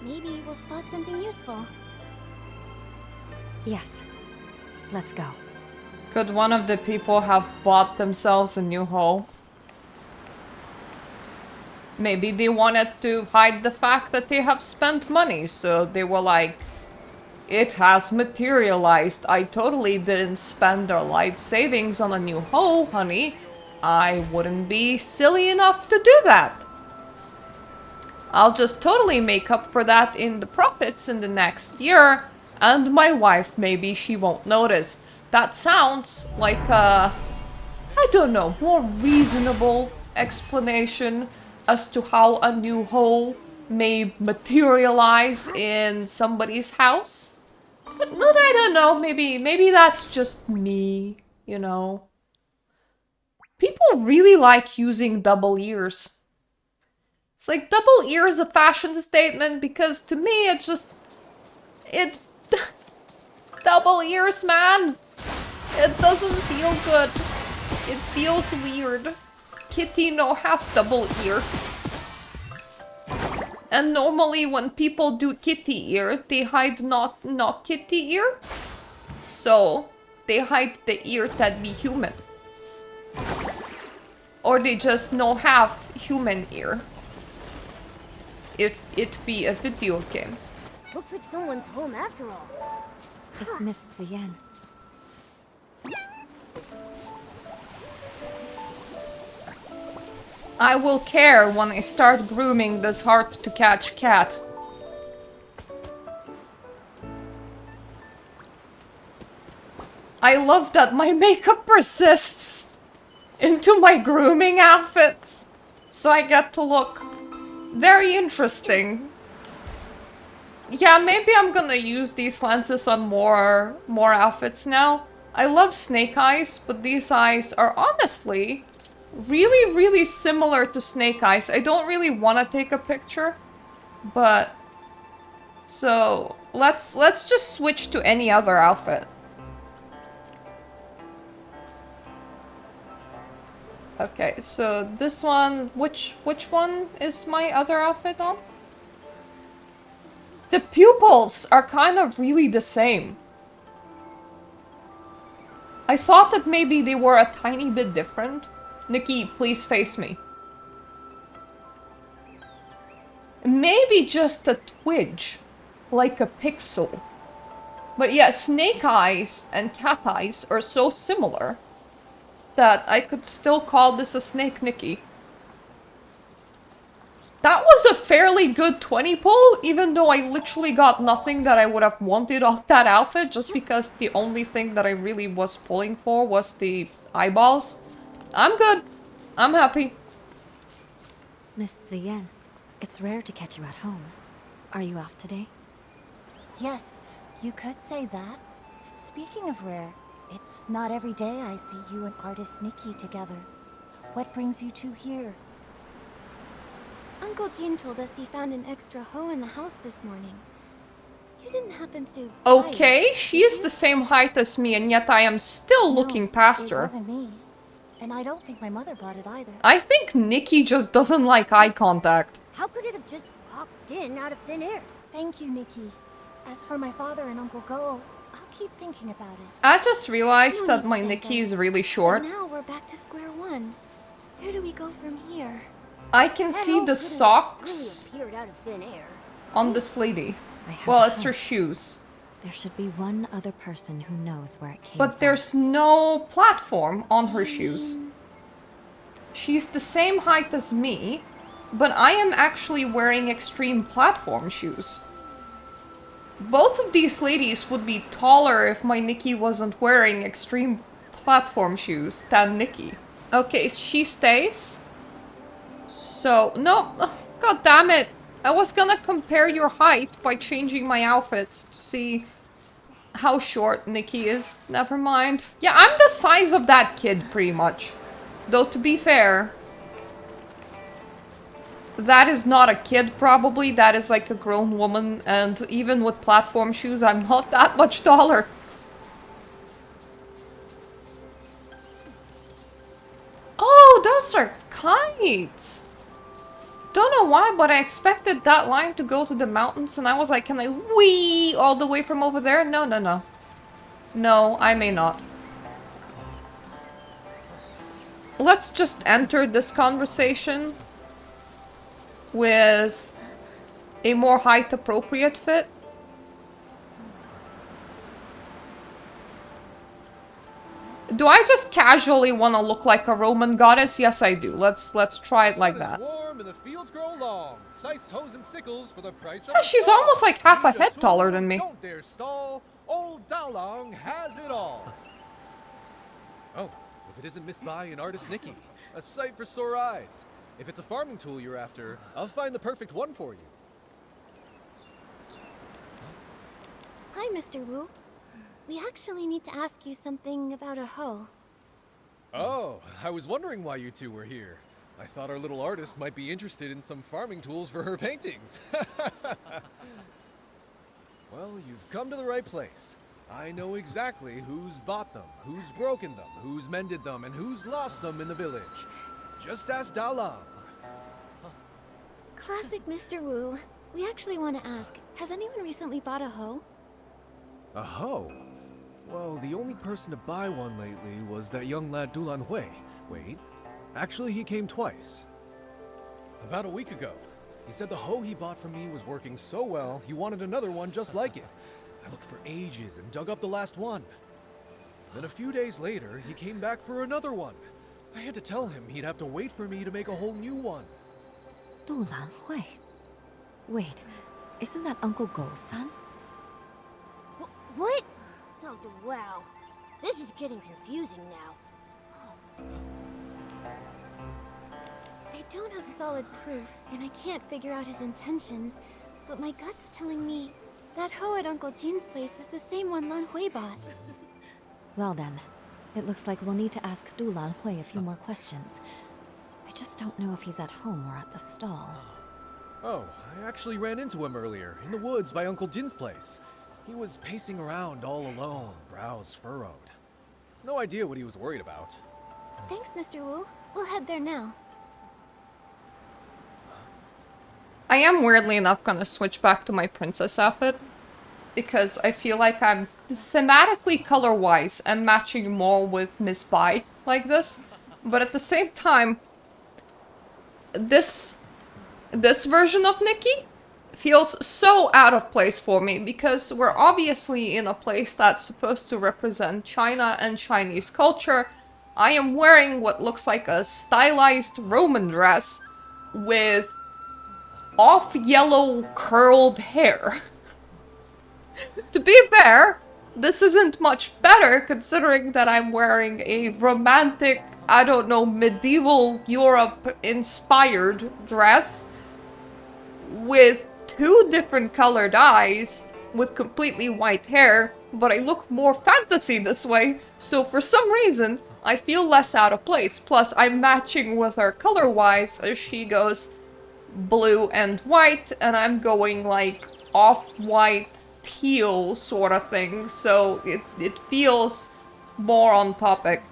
Maybe we'll spot something useful. Yes. Let's go. Could one of the people have bought themselves a new hoe? Maybe they wanted to hide the fact that they have spent money, so they were like, it has materialized. I totally didn't spend their life savings on a new hoe, honey. I wouldn't be silly enough to do that. I'll just totally make up for that in the profits in the next year, and my wife, maybe she won't notice. That sounds like a, I don't know, more reasonable explanation as to how a new hoe may materialize in somebody's house. But no, I don't know, maybe that's just me, you know. People really like using double ears. It's like double ear is a fashion statement because to me it double ears, man. It doesn't feel good. It feels weird. Kitty no have double ear. And normally when people do kitty ear, they hide not kitty ear. So they hide the ear that be human. Or they just no have human ear. If it be a video game. Looks like someone's home after all. It's Miss Zien. I will care when I start grooming this hard-to-catch cat. I love that my makeup persists into my grooming outfits, so I get to look very interesting. Yeah, maybe I'm gonna use these lenses on more outfits now. I love snake eyes, but these eyes are honestly really, really similar to snake eyes. I don't really want to take a picture, but so let's just switch to any other outfit. Okay, so this one, which one is my other outfit on? The pupils are kind of really the same. I thought that maybe they were a tiny bit different. Nikki, please face me. Maybe just a twidge, like a pixel. But yeah, snake eyes and cat eyes are so similar that I could still call this a snake Nikki. That was a fairly good 20 pull, even though I literally got nothing that I would have wanted off that outfit, just because the only thing that I really was pulling for was the eyeballs. I'm good. I'm happy. Miss Zien, it's rare to catch you at home. Are you off today? Yes, you could say that. Speaking of rare, it's not every day I see you and artist Nikki together. What brings you two here? Uncle Gene told us he found an extra hoe in the house this morning. You didn't happen to... Okay, she is the same height as me, and yet I am still looking past her. It wasn't me. And I don't think my mother bought it either. I think Nikki just doesn't like eye contact. How could it have just popped in out of thin air? Thank you, Nikki. As for my father and Uncle Go, I'll keep thinking about it. I just realized that my Nikki is really short. Now we're back to square one. Where do we go from here? I can see the socks Really appeared out of thin air. on this lady. I have Well, a it's her hunch. shoes. There should be one other person who knows where it came from. But there's no platform on her shoes. She's the same height as me, but I am actually wearing extreme platform shoes. Both of these ladies would be taller if my Nikki wasn't wearing extreme platform shoes than Nikki. Okay, she stays. So, no, oh, god damn it. I was gonna compare your height by changing my outfits to see how short Nikki is. Never mind. Yeah, I'm the size of that kid, pretty much. Though, to be fair, that is not a kid, probably. That is like a grown woman, and even with platform shoes, I'm not that much taller. Oh, those are kites! Don't know why, but I expected that line to go to the mountains, and I was like, can I whee all the way from over there? No, no, no. No, I may not. Let's just enter this conversation with a more height-appropriate fit. Do I just casually want to look like a Roman goddess? Yes, I do. Let's try it like that. Warm and the fields grow long. Scythes, hoes, and sickles for the price of Yeah, she's almost like half a head taller than me. Don't dare stall. Old Daolong has it all. Oh, if it isn't Miss Bai and artist Nikki, a sight for sore eyes. If it's a farming tool you're after, I'll find the perfect one for you. Hi, Mr. Wu. We actually need to ask you something about a hoe. Oh, I was wondering why you two were here. I thought our little artist might be interested in some farming tools for her paintings. Well, you've come to the right place. I know exactly who's bought them, who's broken them, who's mended them, and who's lost them in the village. Just ask Daolong. Classic Mr. Wu. We actually want to ask, has anyone recently bought a hoe? A hoe? Well, the only person to buy one lately was that young lad Dulan Hui. Wait, actually he came twice. About a week ago. He said the hoe he bought from me was working so well, he wanted another one just like it. I looked for ages and dug up the last one. Then a few days later, he came back for another one. I had to tell him he'd have to wait for me to make a whole new one. Dulan Hui. Wait, isn't that Uncle Go's son? What? Oh, wow. This is getting confusing now. I don't have solid proof, and I can't figure out his intentions, but my gut's telling me that hoe at Uncle Jin's place is the same one Lan Hui bought. Well then, it looks like we'll need to ask Dulan Hui a few more questions. I just don't know if he's at home or at the stall. Oh, I actually ran into him earlier, in the woods by Uncle Jin's place. He was pacing around all alone, brows furrowed. No idea what he was worried about. Thanks, Mr. Wu. We'll head there now. I am weirdly enough gonna switch back to my princess outfit, because I feel like I'm thematically color-wise and matching more with Miss Bai like this. But at the same time, this version of Nikki feels so out of place for me, because we're obviously in a place that's supposed to represent China and Chinese culture. I am wearing what looks like a stylized Roman dress with off-yellow curled hair. To be fair, this isn't much better considering that I'm wearing a romantic, I don't know, medieval Europe-inspired dress with two different colored eyes with completely white hair, but I look more fantasy this way, so for some reason, I feel less out of place. Plus, I'm matching with her color-wise as she goes blue and white, and I'm going like off-white teal sort of thing, so it feels more on topic.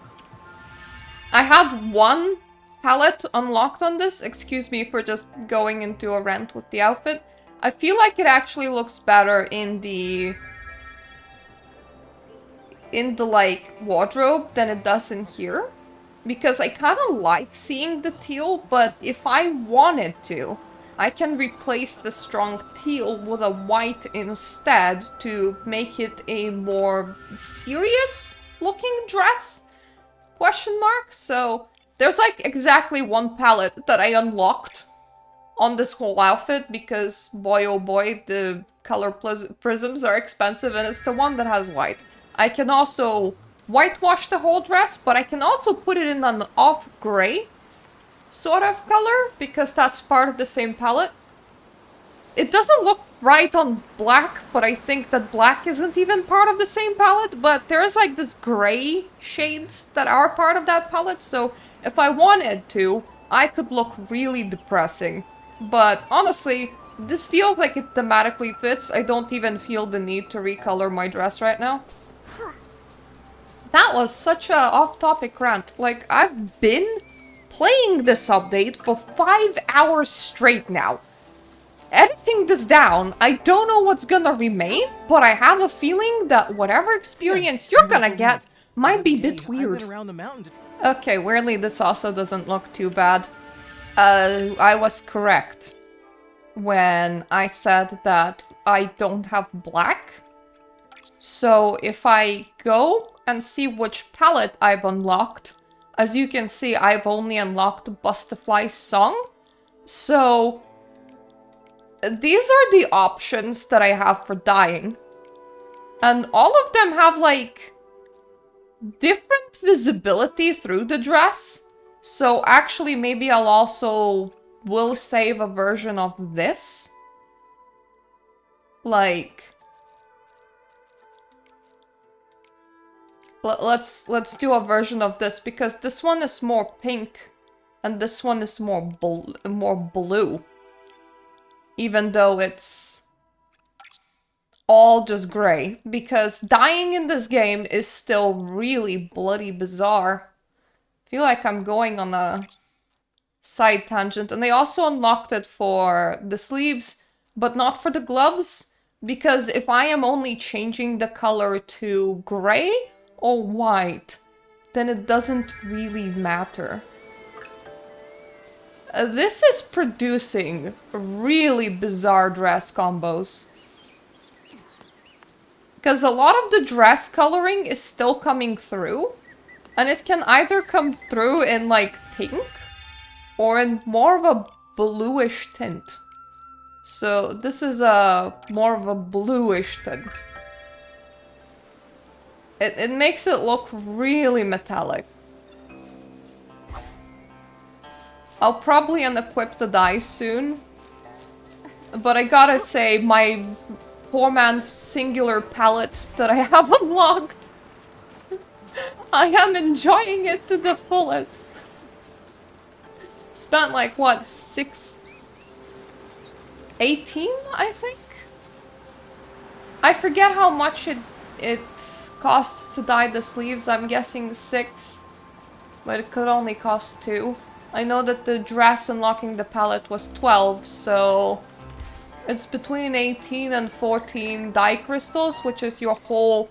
I have one palette unlocked on this. Excuse me for just going into a rant with the outfit. I feel like it actually looks better in the like wardrobe than it does in here, because I kind of like seeing the teal, but if I wanted to, I can replace the strong teal with a white instead to make it a more serious looking dress? Question mark? So there's like exactly one palette that I unlocked on this whole outfit because, boy oh boy, the color prisms are expensive and it's the one that has white. I can also whitewash the whole dress, but I can also put it in an off-gray sort of color because that's part of the same palette. It doesn't look right on black, but I think that black isn't even part of the same palette, but there's like this gray shades that are part of that palette, so if I wanted to, I could look really depressing. But honestly, this feels like it thematically fits. I don't even feel the need to recolor my dress right now. That was such a off-topic rant. Like, I've been playing this update for 5 hours straight now. Editing this down, I don't know what's gonna remain, but I have a feeling that whatever experience you're gonna get might be a bit weird. Okay, weirdly, this also doesn't look too bad. I was correct when I said that I don't have black. So if I go and see which palette I've unlocked, as you can see, I've only unlocked Butterfly's Song. So these are the options that I have for dyeing. And all of them have, like, different visibility through the dress. So actually, maybe I'll also will save a version of this. Like, let's do a version of this because this one is more pink and this one is more blue. Even though it's all just gray, because dyeing in this game is still really bloody bizarre. I feel like I'm going on a side tangent. And they also unlocked it for the sleeves, but not for the gloves, because if I am only changing the color to gray or white, then it doesn't really matter. This is producing really bizarre dress combos. Because a lot of the dress coloring is still coming through. And it can either come through in like pink or in more of a bluish tint. So this is a more of a bluish tint. It makes it look really metallic. I'll probably unequip the dye soon. But I gotta say, my poor man's singular palette that I have unlocked, I am enjoying it to the fullest. Spent like, what, 18, I think? I forget how much it costs to dye the sleeves. I'm guessing 6, but it could only cost 2. I know that the dress unlocking the palette was 12, so it's between 18 and 14 dye crystals, which is your whole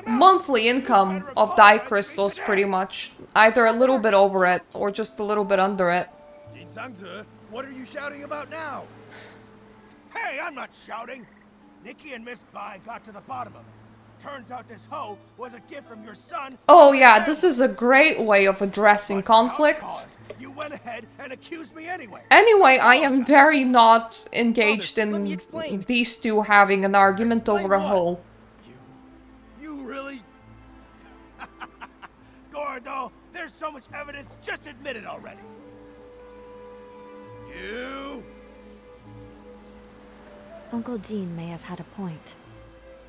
monthly income of dye crystals, pretty much. Either a little bit over it, or just a little bit under it. What are you shouting about now? Hey, I'm not shouting! Nikki and Miss Bai got to the bottom of it. Turns out this hoe was a gift from your son. Oh yeah, this is a great way of addressing conflicts. You went ahead and accused me anyway. Anyway, I am very not engaged in these two having an argument over a hoe. You really? Gordo, there's so much evidence, just admit it already. You? Uncle Jean may have had a point.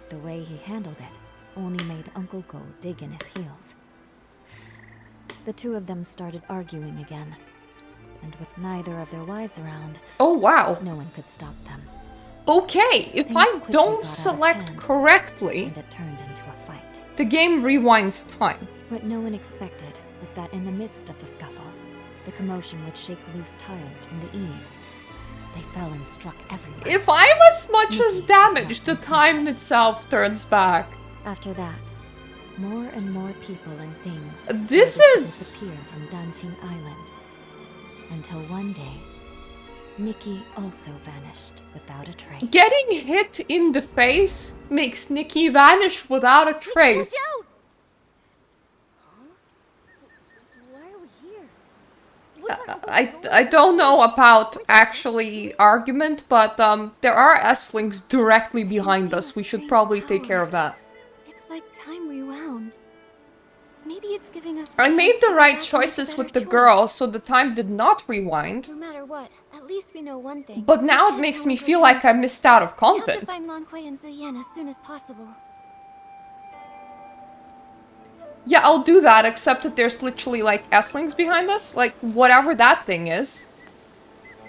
The way he handled it only made Uncle Go dig in his heels. The two of them started arguing again, and with neither of their wives around, oh wow, no one could stop them. Okay, if I don't select correctly, and it turned into a fight. The game rewinds time. What no one expected was that in the midst of the scuffle, the commotion would shake loose tiles from the eaves. They fell and struck everywhere. If I'm as much as damaged, the time itself turns back. After that, more and more people and things this started to is disappear from Danqing Island. Until one day, Nikki also vanished without a trace. Getting hit in the face makes Nikki vanish without a trace. Why are we here? I don't know about actually argument, but there are S-Lings directly behind us. We should probably take care of that. It's like time rewound. Maybe it's giving us. I made the right choices with the girl, so the time did not rewind. No matter what, at least we know one thing. But now it makes me feel like I missed out of We have to content. find Lan Kuei and Ziyan as soon as possible. Yeah, I'll do that, except that there's literally, like, S-Lings behind us. Like, whatever that thing is.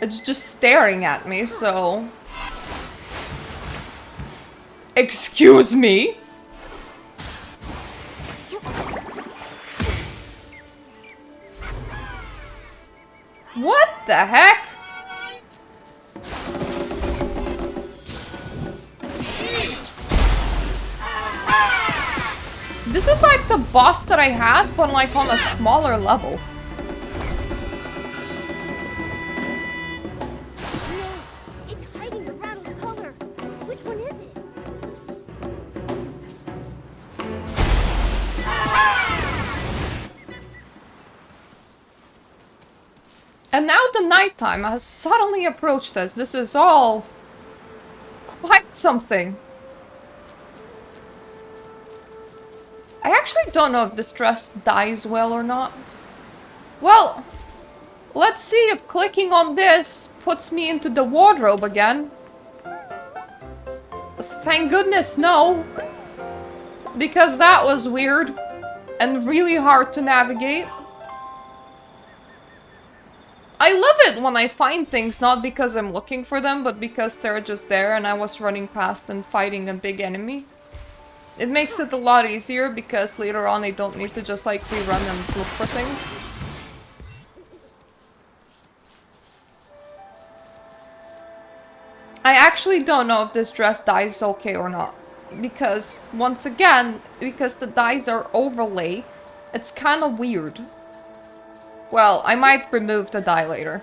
It's just staring at me, so... Excuse me? What the heck? This is like the boss that I had, but like on a smaller level. No, it's hiding the rattle's color. Which one is it? And now the nighttime has suddenly approached us. This is all quite something. I actually don't know if this dress dyes well or not. Well, let's see if clicking on this puts me into the wardrobe again. Thank goodness no. Because that was weird and really hard to navigate. I love it when I find things not because I'm looking for them, but because they're just there and I was running past and fighting a big enemy. It makes it a lot easier because later on I don't need to just like rerun and look for things. I actually don't know if this dress dye is okay or not. Because, once again, because the dyes are overlay, it's kind of weird. Well, I might remove the dye later.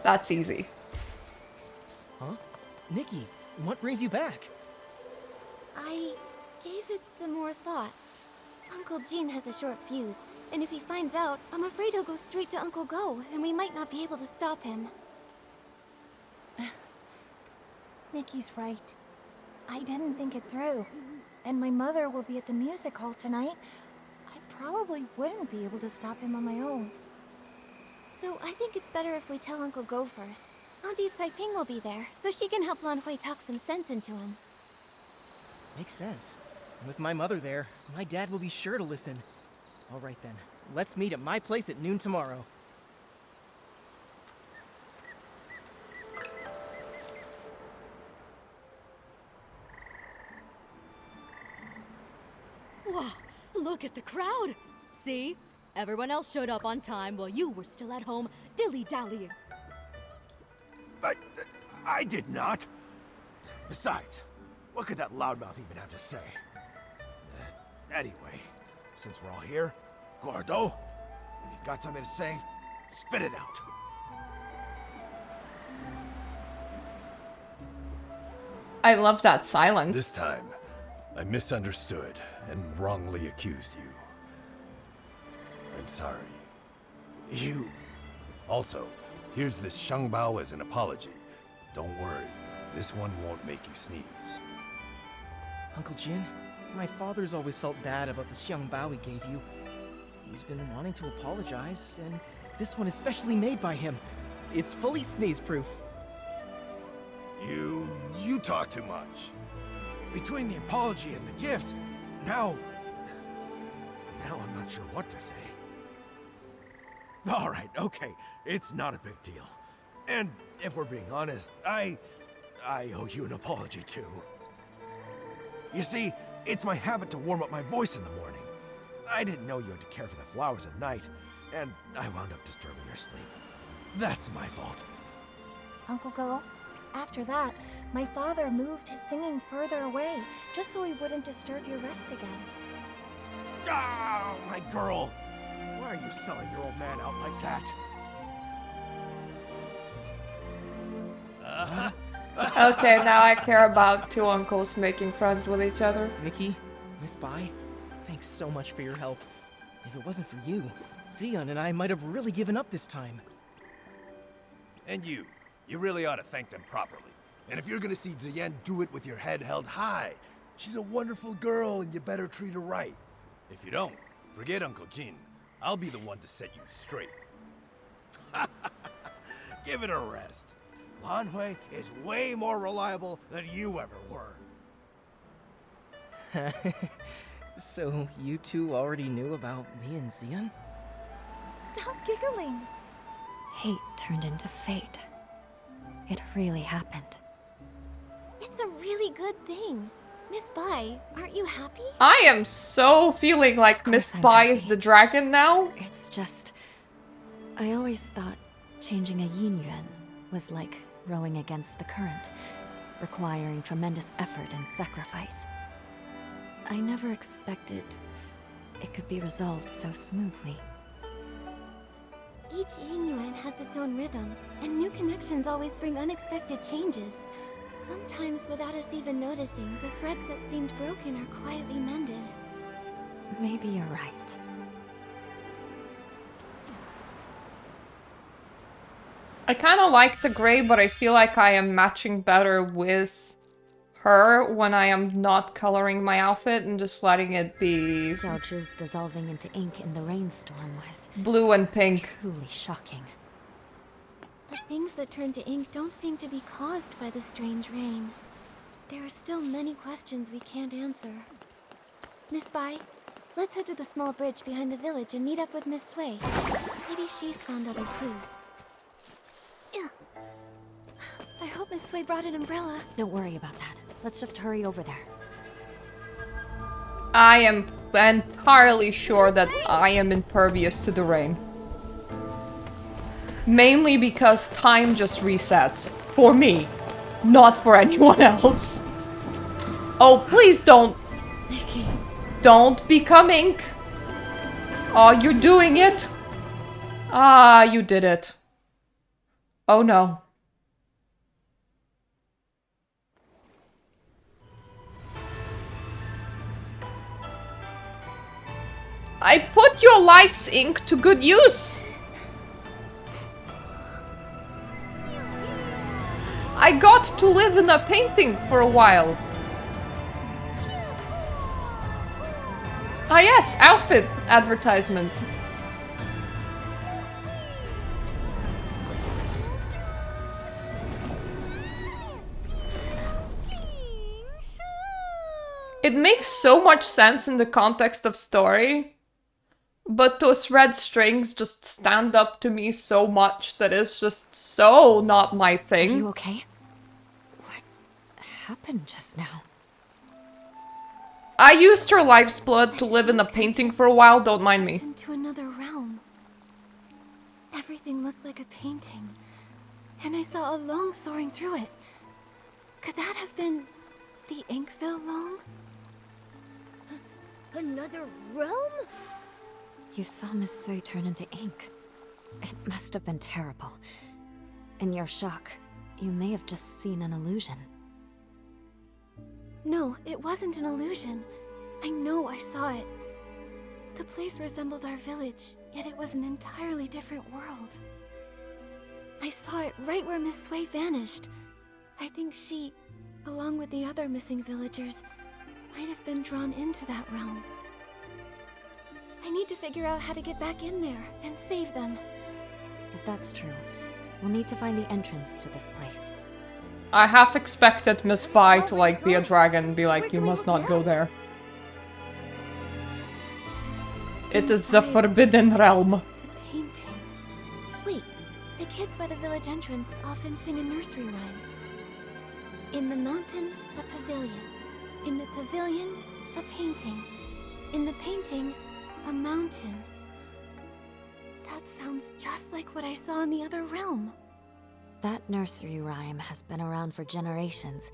That's easy. Huh? Nikki, what brings you back? I gave it some more thought. Uncle Jean has a short fuse, and if he finds out, I'm afraid he'll go straight to Uncle Go, and we might not be able to stop him. Nikki's right. I didn't think it through. And my mother will be at the music hall tonight. I probably wouldn't be able to stop him on my own. So I think it's better if we tell Uncle Go first. Auntie Saiping will be there, so she can help Lan Hui talk some sense into him. Makes sense. With my mother there, my dad will be sure to listen. All right then, let's meet at my place at noon tomorrow. Wow, look at the crowd! See? Everyone else showed up on time while you were still at home dilly-dallying. I did not. Besides, what could that loudmouth even have to say? Anyway, since we're all here, Gordo, if you've got something to say, spit it out. I love that silence. This time, I misunderstood and wrongly accused you. I'm sorry. You... Also, here's this Shangbao as an apology. Don't worry, this one won't make you sneeze. Uncle Jin, my father's always felt bad about the Xiangbao he gave you. He's been wanting to apologize, and this one is specially made by him. It's fully sneeze-proof. You talk too much. Between the apology and the gift, now I'm not sure what to say. All right, okay, it's not a big deal. And if we're being honest, I owe you an apology too. You see, it's my habit to warm up my voice in the morning. I didn't know you had to care for the flowers at night, and I wound up disturbing your sleep. That's my fault. Uncle Go, after that, my father moved his singing further away, just so he wouldn't disturb your rest again. Ah, my girl! Why are you selling your old man out like that? Okay, now I care about two uncles making friends with each other. Nikki, Miss Bai, thanks so much for your help. If it wasn't for you, Xion and I might have really given up this time. And you really ought to thank them properly. And if you're gonna see Ziyen, do it with your head held high. She's a wonderful girl, and you better treat her right. If you don't, forget Uncle Jin. I'll be the one to set you straight. Give it a rest. Lan Hui is way more reliable than you ever were. So, you two already knew about me and Xion? Stop giggling. Hate turned into fate. It really happened. It's a really good thing. Miss Bai, aren't you happy? I am so feeling like Miss I'm Bai is happy. the dragon now. It's just... I always thought changing a yin yuan was like rowing against the current, requiring tremendous effort and sacrifice. I never expected it could be resolved so smoothly. Each yin yuan has its own rhythm, and new connections always bring unexpected changes. Sometimes, without us even noticing, the threads that seemed broken are quietly mended. Maybe you're right. I kind of like the gray, but I feel like I am matching better with her when I am not coloring my outfit and just letting it be Xiaozhi's dissolving into ink in the rainstorm was blue and pink. truly shocking. The things that turn to ink don't seem to be caused by the strange rain. There are still many questions we can't answer. Miss Bai, let's head to the small bridge behind the village and meet up with Miss Sui. Maybe she's found other clues. Ugh. I hope Miss Sui brought an umbrella. Don't worry about that. Let's just hurry over there. I am entirely sure that I am impervious to the rain. Mainly because time just resets. For me. Not for anyone else. Oh, please don't. Nikki. Don't become ink. Oh, you're doing it. Ah, you did it. Oh no. I put your life's ink to good use. I got to live in a painting for a while. Ah yes, outfit advertisement. It makes so much sense in the context of story. But those red strings just stand up to me so much that it's just so not my Are thing. you okay? What happened just now? I used her life's blood to live in a painting for a while, don't mind me. Into another realm. Everything looked like a painting, and I saw a long soaring through it. Could that have been the Inkville long? Another realm? You saw Miss Sui turn into ink. It must have been terrible. In your shock, you may have just seen an illusion. No, it wasn't an illusion. I know I saw it. The place resembled our village, yet it was an entirely different world. I saw it right where Miss Sui vanished. I think she, along with the other missing villagers, might have been drawn into that realm. I need to figure out how to get back in there and save them. If that's true, we'll need to find the entrance to this place. I half expected Miss Bai to like be a dragon and be like, you must not go there. It is the forbidden realm. The painting. Wait, the kids by the village entrance often sing a nursery rhyme. In the mountains, a pavilion. In the pavilion, a painting. In the painting, a mountain. That sounds just like what I saw in the other realm. That nursery rhyme has been around for generations,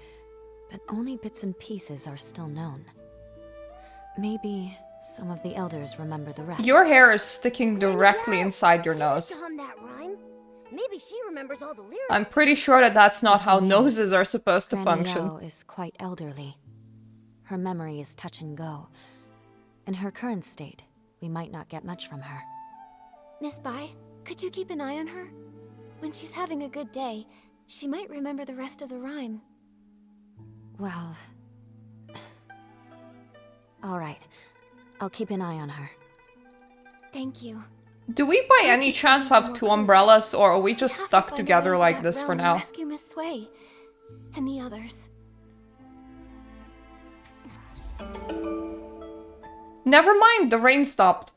but only bits and pieces are still known. Maybe some of the elders remember the rest. Your hair is sticking directly inside your She nose. used to hum that rhyme. Maybe she remembers all the lyrics. I'm pretty sure that that's not how noses are supposed to Granny function. Yao is quite elderly. Her memory is touch and go. In her current state, we might not get much from her. Miss Bai, could you keep an eye on her? When she's having a good day, she might remember the rest of the rhyme. Well... Alright. I'll keep an eye on her. Thank you. Do we by any chance have two umbrellas, or are we just stuck together like this for now? Rescue Miss Sway and the others. Never mind, the rain stopped.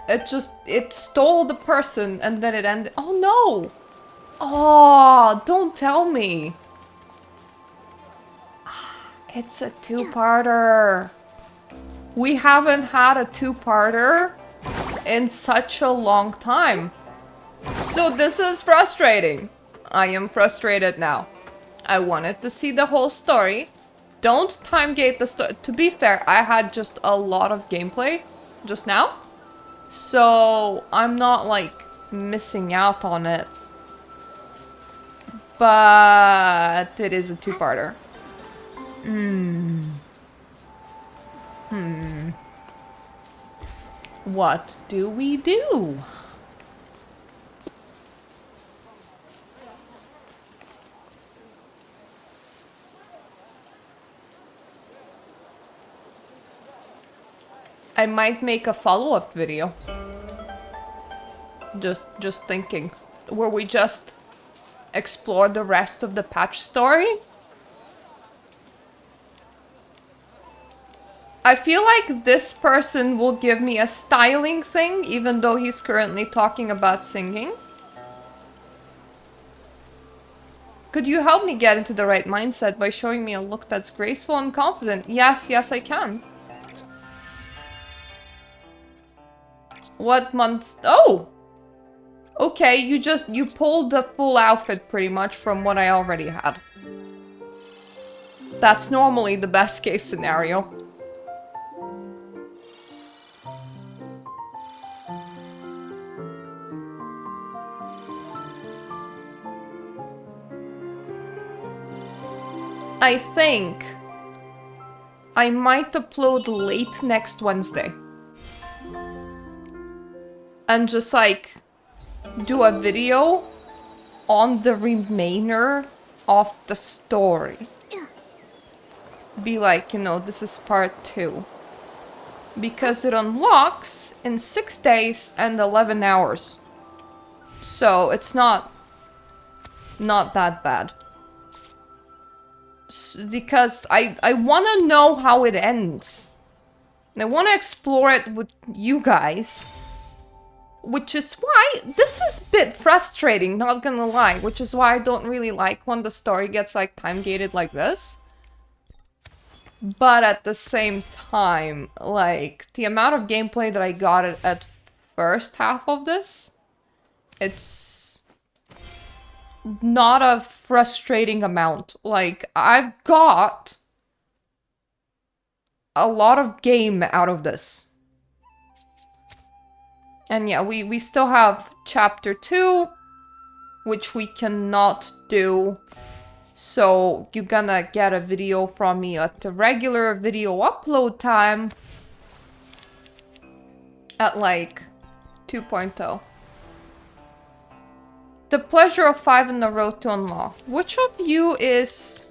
It stole the person and then it ended. Oh no! Oh, don't tell me. It's a two-parter. We haven't had a two-parter in such a long time. So this is frustrating. I am frustrated now. I wanted to see the whole story. Don't timegate the story. To be fair, I had just a lot of gameplay just now. So I'm not like missing out on it. But it is a two-parter. What do we do? I might make a follow-up video. Just thinking. Where we just explore the rest of the patch story. I feel like this person will give me a styling thing, even though he's currently talking about singing. Could you help me get into the right mindset by showing me a look that's graceful and confident? Yes, I can. What months? Oh! Okay, you pulled the full outfit pretty much from what I already had. That's normally the best case scenario. I think I might upload late next Wednesday. And just like do a video on the remainder of the story. Be like, you know, this is part 2. Because it unlocks in 6 days and 11 hours. So it's not that bad. Because I want to know how it ends. And I want to explore it with you guys. Which is why this is a bit frustrating, not gonna lie. Which is why I don't really like when the story gets like time-gated like this. But at the same time, like, the amount of gameplay that I got at first half of this, it's not a frustrating amount. Like, I've got a lot of game out of this. And yeah, we still have chapter 2, which we cannot do. So you're gonna get a video from me at the regular video upload time at like 2.0. The pleasure of 5 in a row to unlock. Which of you is...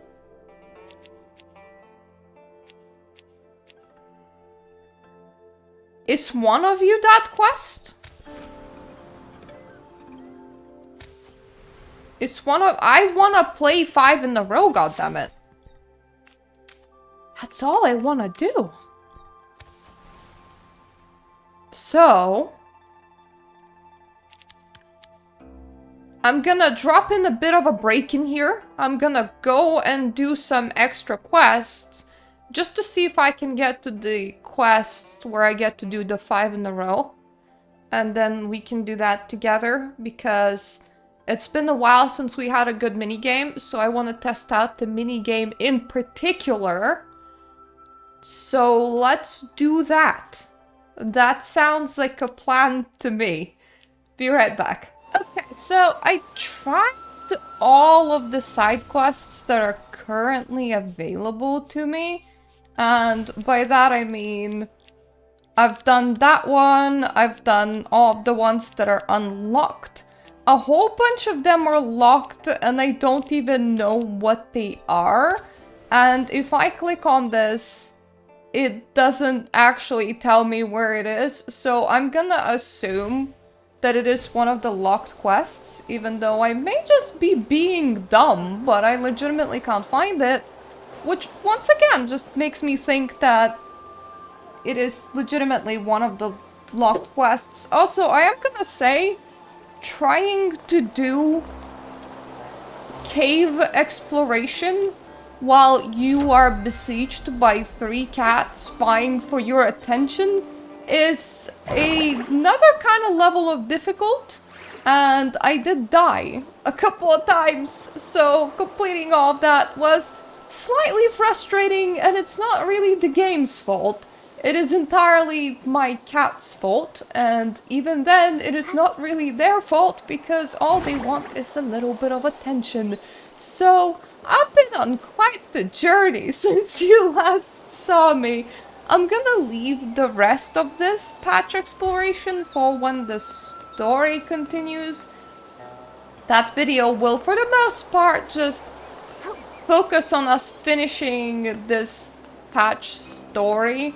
Is one of you that quest? Is one of... I wanna play 5 in a row, goddammit. That's all I wanna do. So... I'm gonna drop in a bit of a break in here. I'm gonna go and do some extra quests. Just to see if I can get to the quest where I get to do the 5 in a row. And then we can do that together, because it's been a while since we had a good minigame, so I want to test out the minigame in particular. So let's do that. That sounds like a plan to me. Be right back. Okay, so I tried all of the side quests that are currently available to me. And by that I mean, I've done that one. I've done all of the ones that are unlocked. A whole bunch of them are locked and I don't even know what they are. And if I click on this, it doesn't actually tell me where it is. So I'm gonna assume that it is one of the locked quests, even though I may just be being dumb, but I legitimately can't find it. Which, once again, just makes me think that it is legitimately one of the locked quests. Also, I am gonna say, trying to do cave exploration while you are besieged by 3 cats vying for your attention is another kind of level of difficult, and I did die a couple of times, so completing all of that was slightly frustrating, and it's not really the game's fault. It is entirely my cat's fault, and even then, it is not really their fault because all they want is a little bit of attention. So, I've been on quite the journey since you last saw me. I'm gonna leave the rest of this patch exploration for when the story continues. That video will, for the most part, just focus on us finishing this patch story,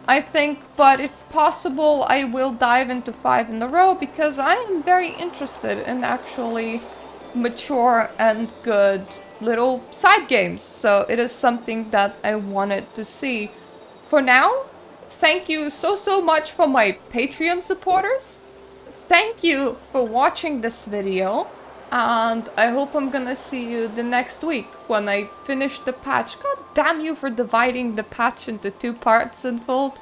I think, but if possible, I will dive into 5 in a row because I am very interested in actually mature and good little side games, so it is something that I wanted to see. For now, thank you so much for my Patreon supporters. Thank you for watching this video, and I hope I'm gonna see you the next week when I finish the patch. God damn you for dividing the patch into 2 parts, Unfold.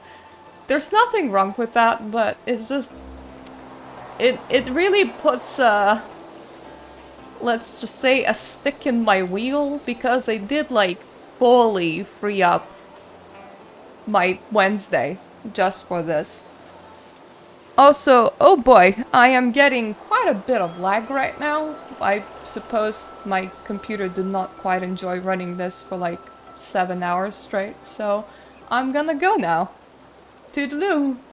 There's nothing wrong with that, but it's just... It really puts let's just say a stick in my wheel, because I did like fully free up my Wednesday just for this. Also, oh boy, I am getting quite a bit of lag right now. I suppose my computer did not quite enjoy running this for like 7 hours straight, so I'm gonna go now. Toodaloo!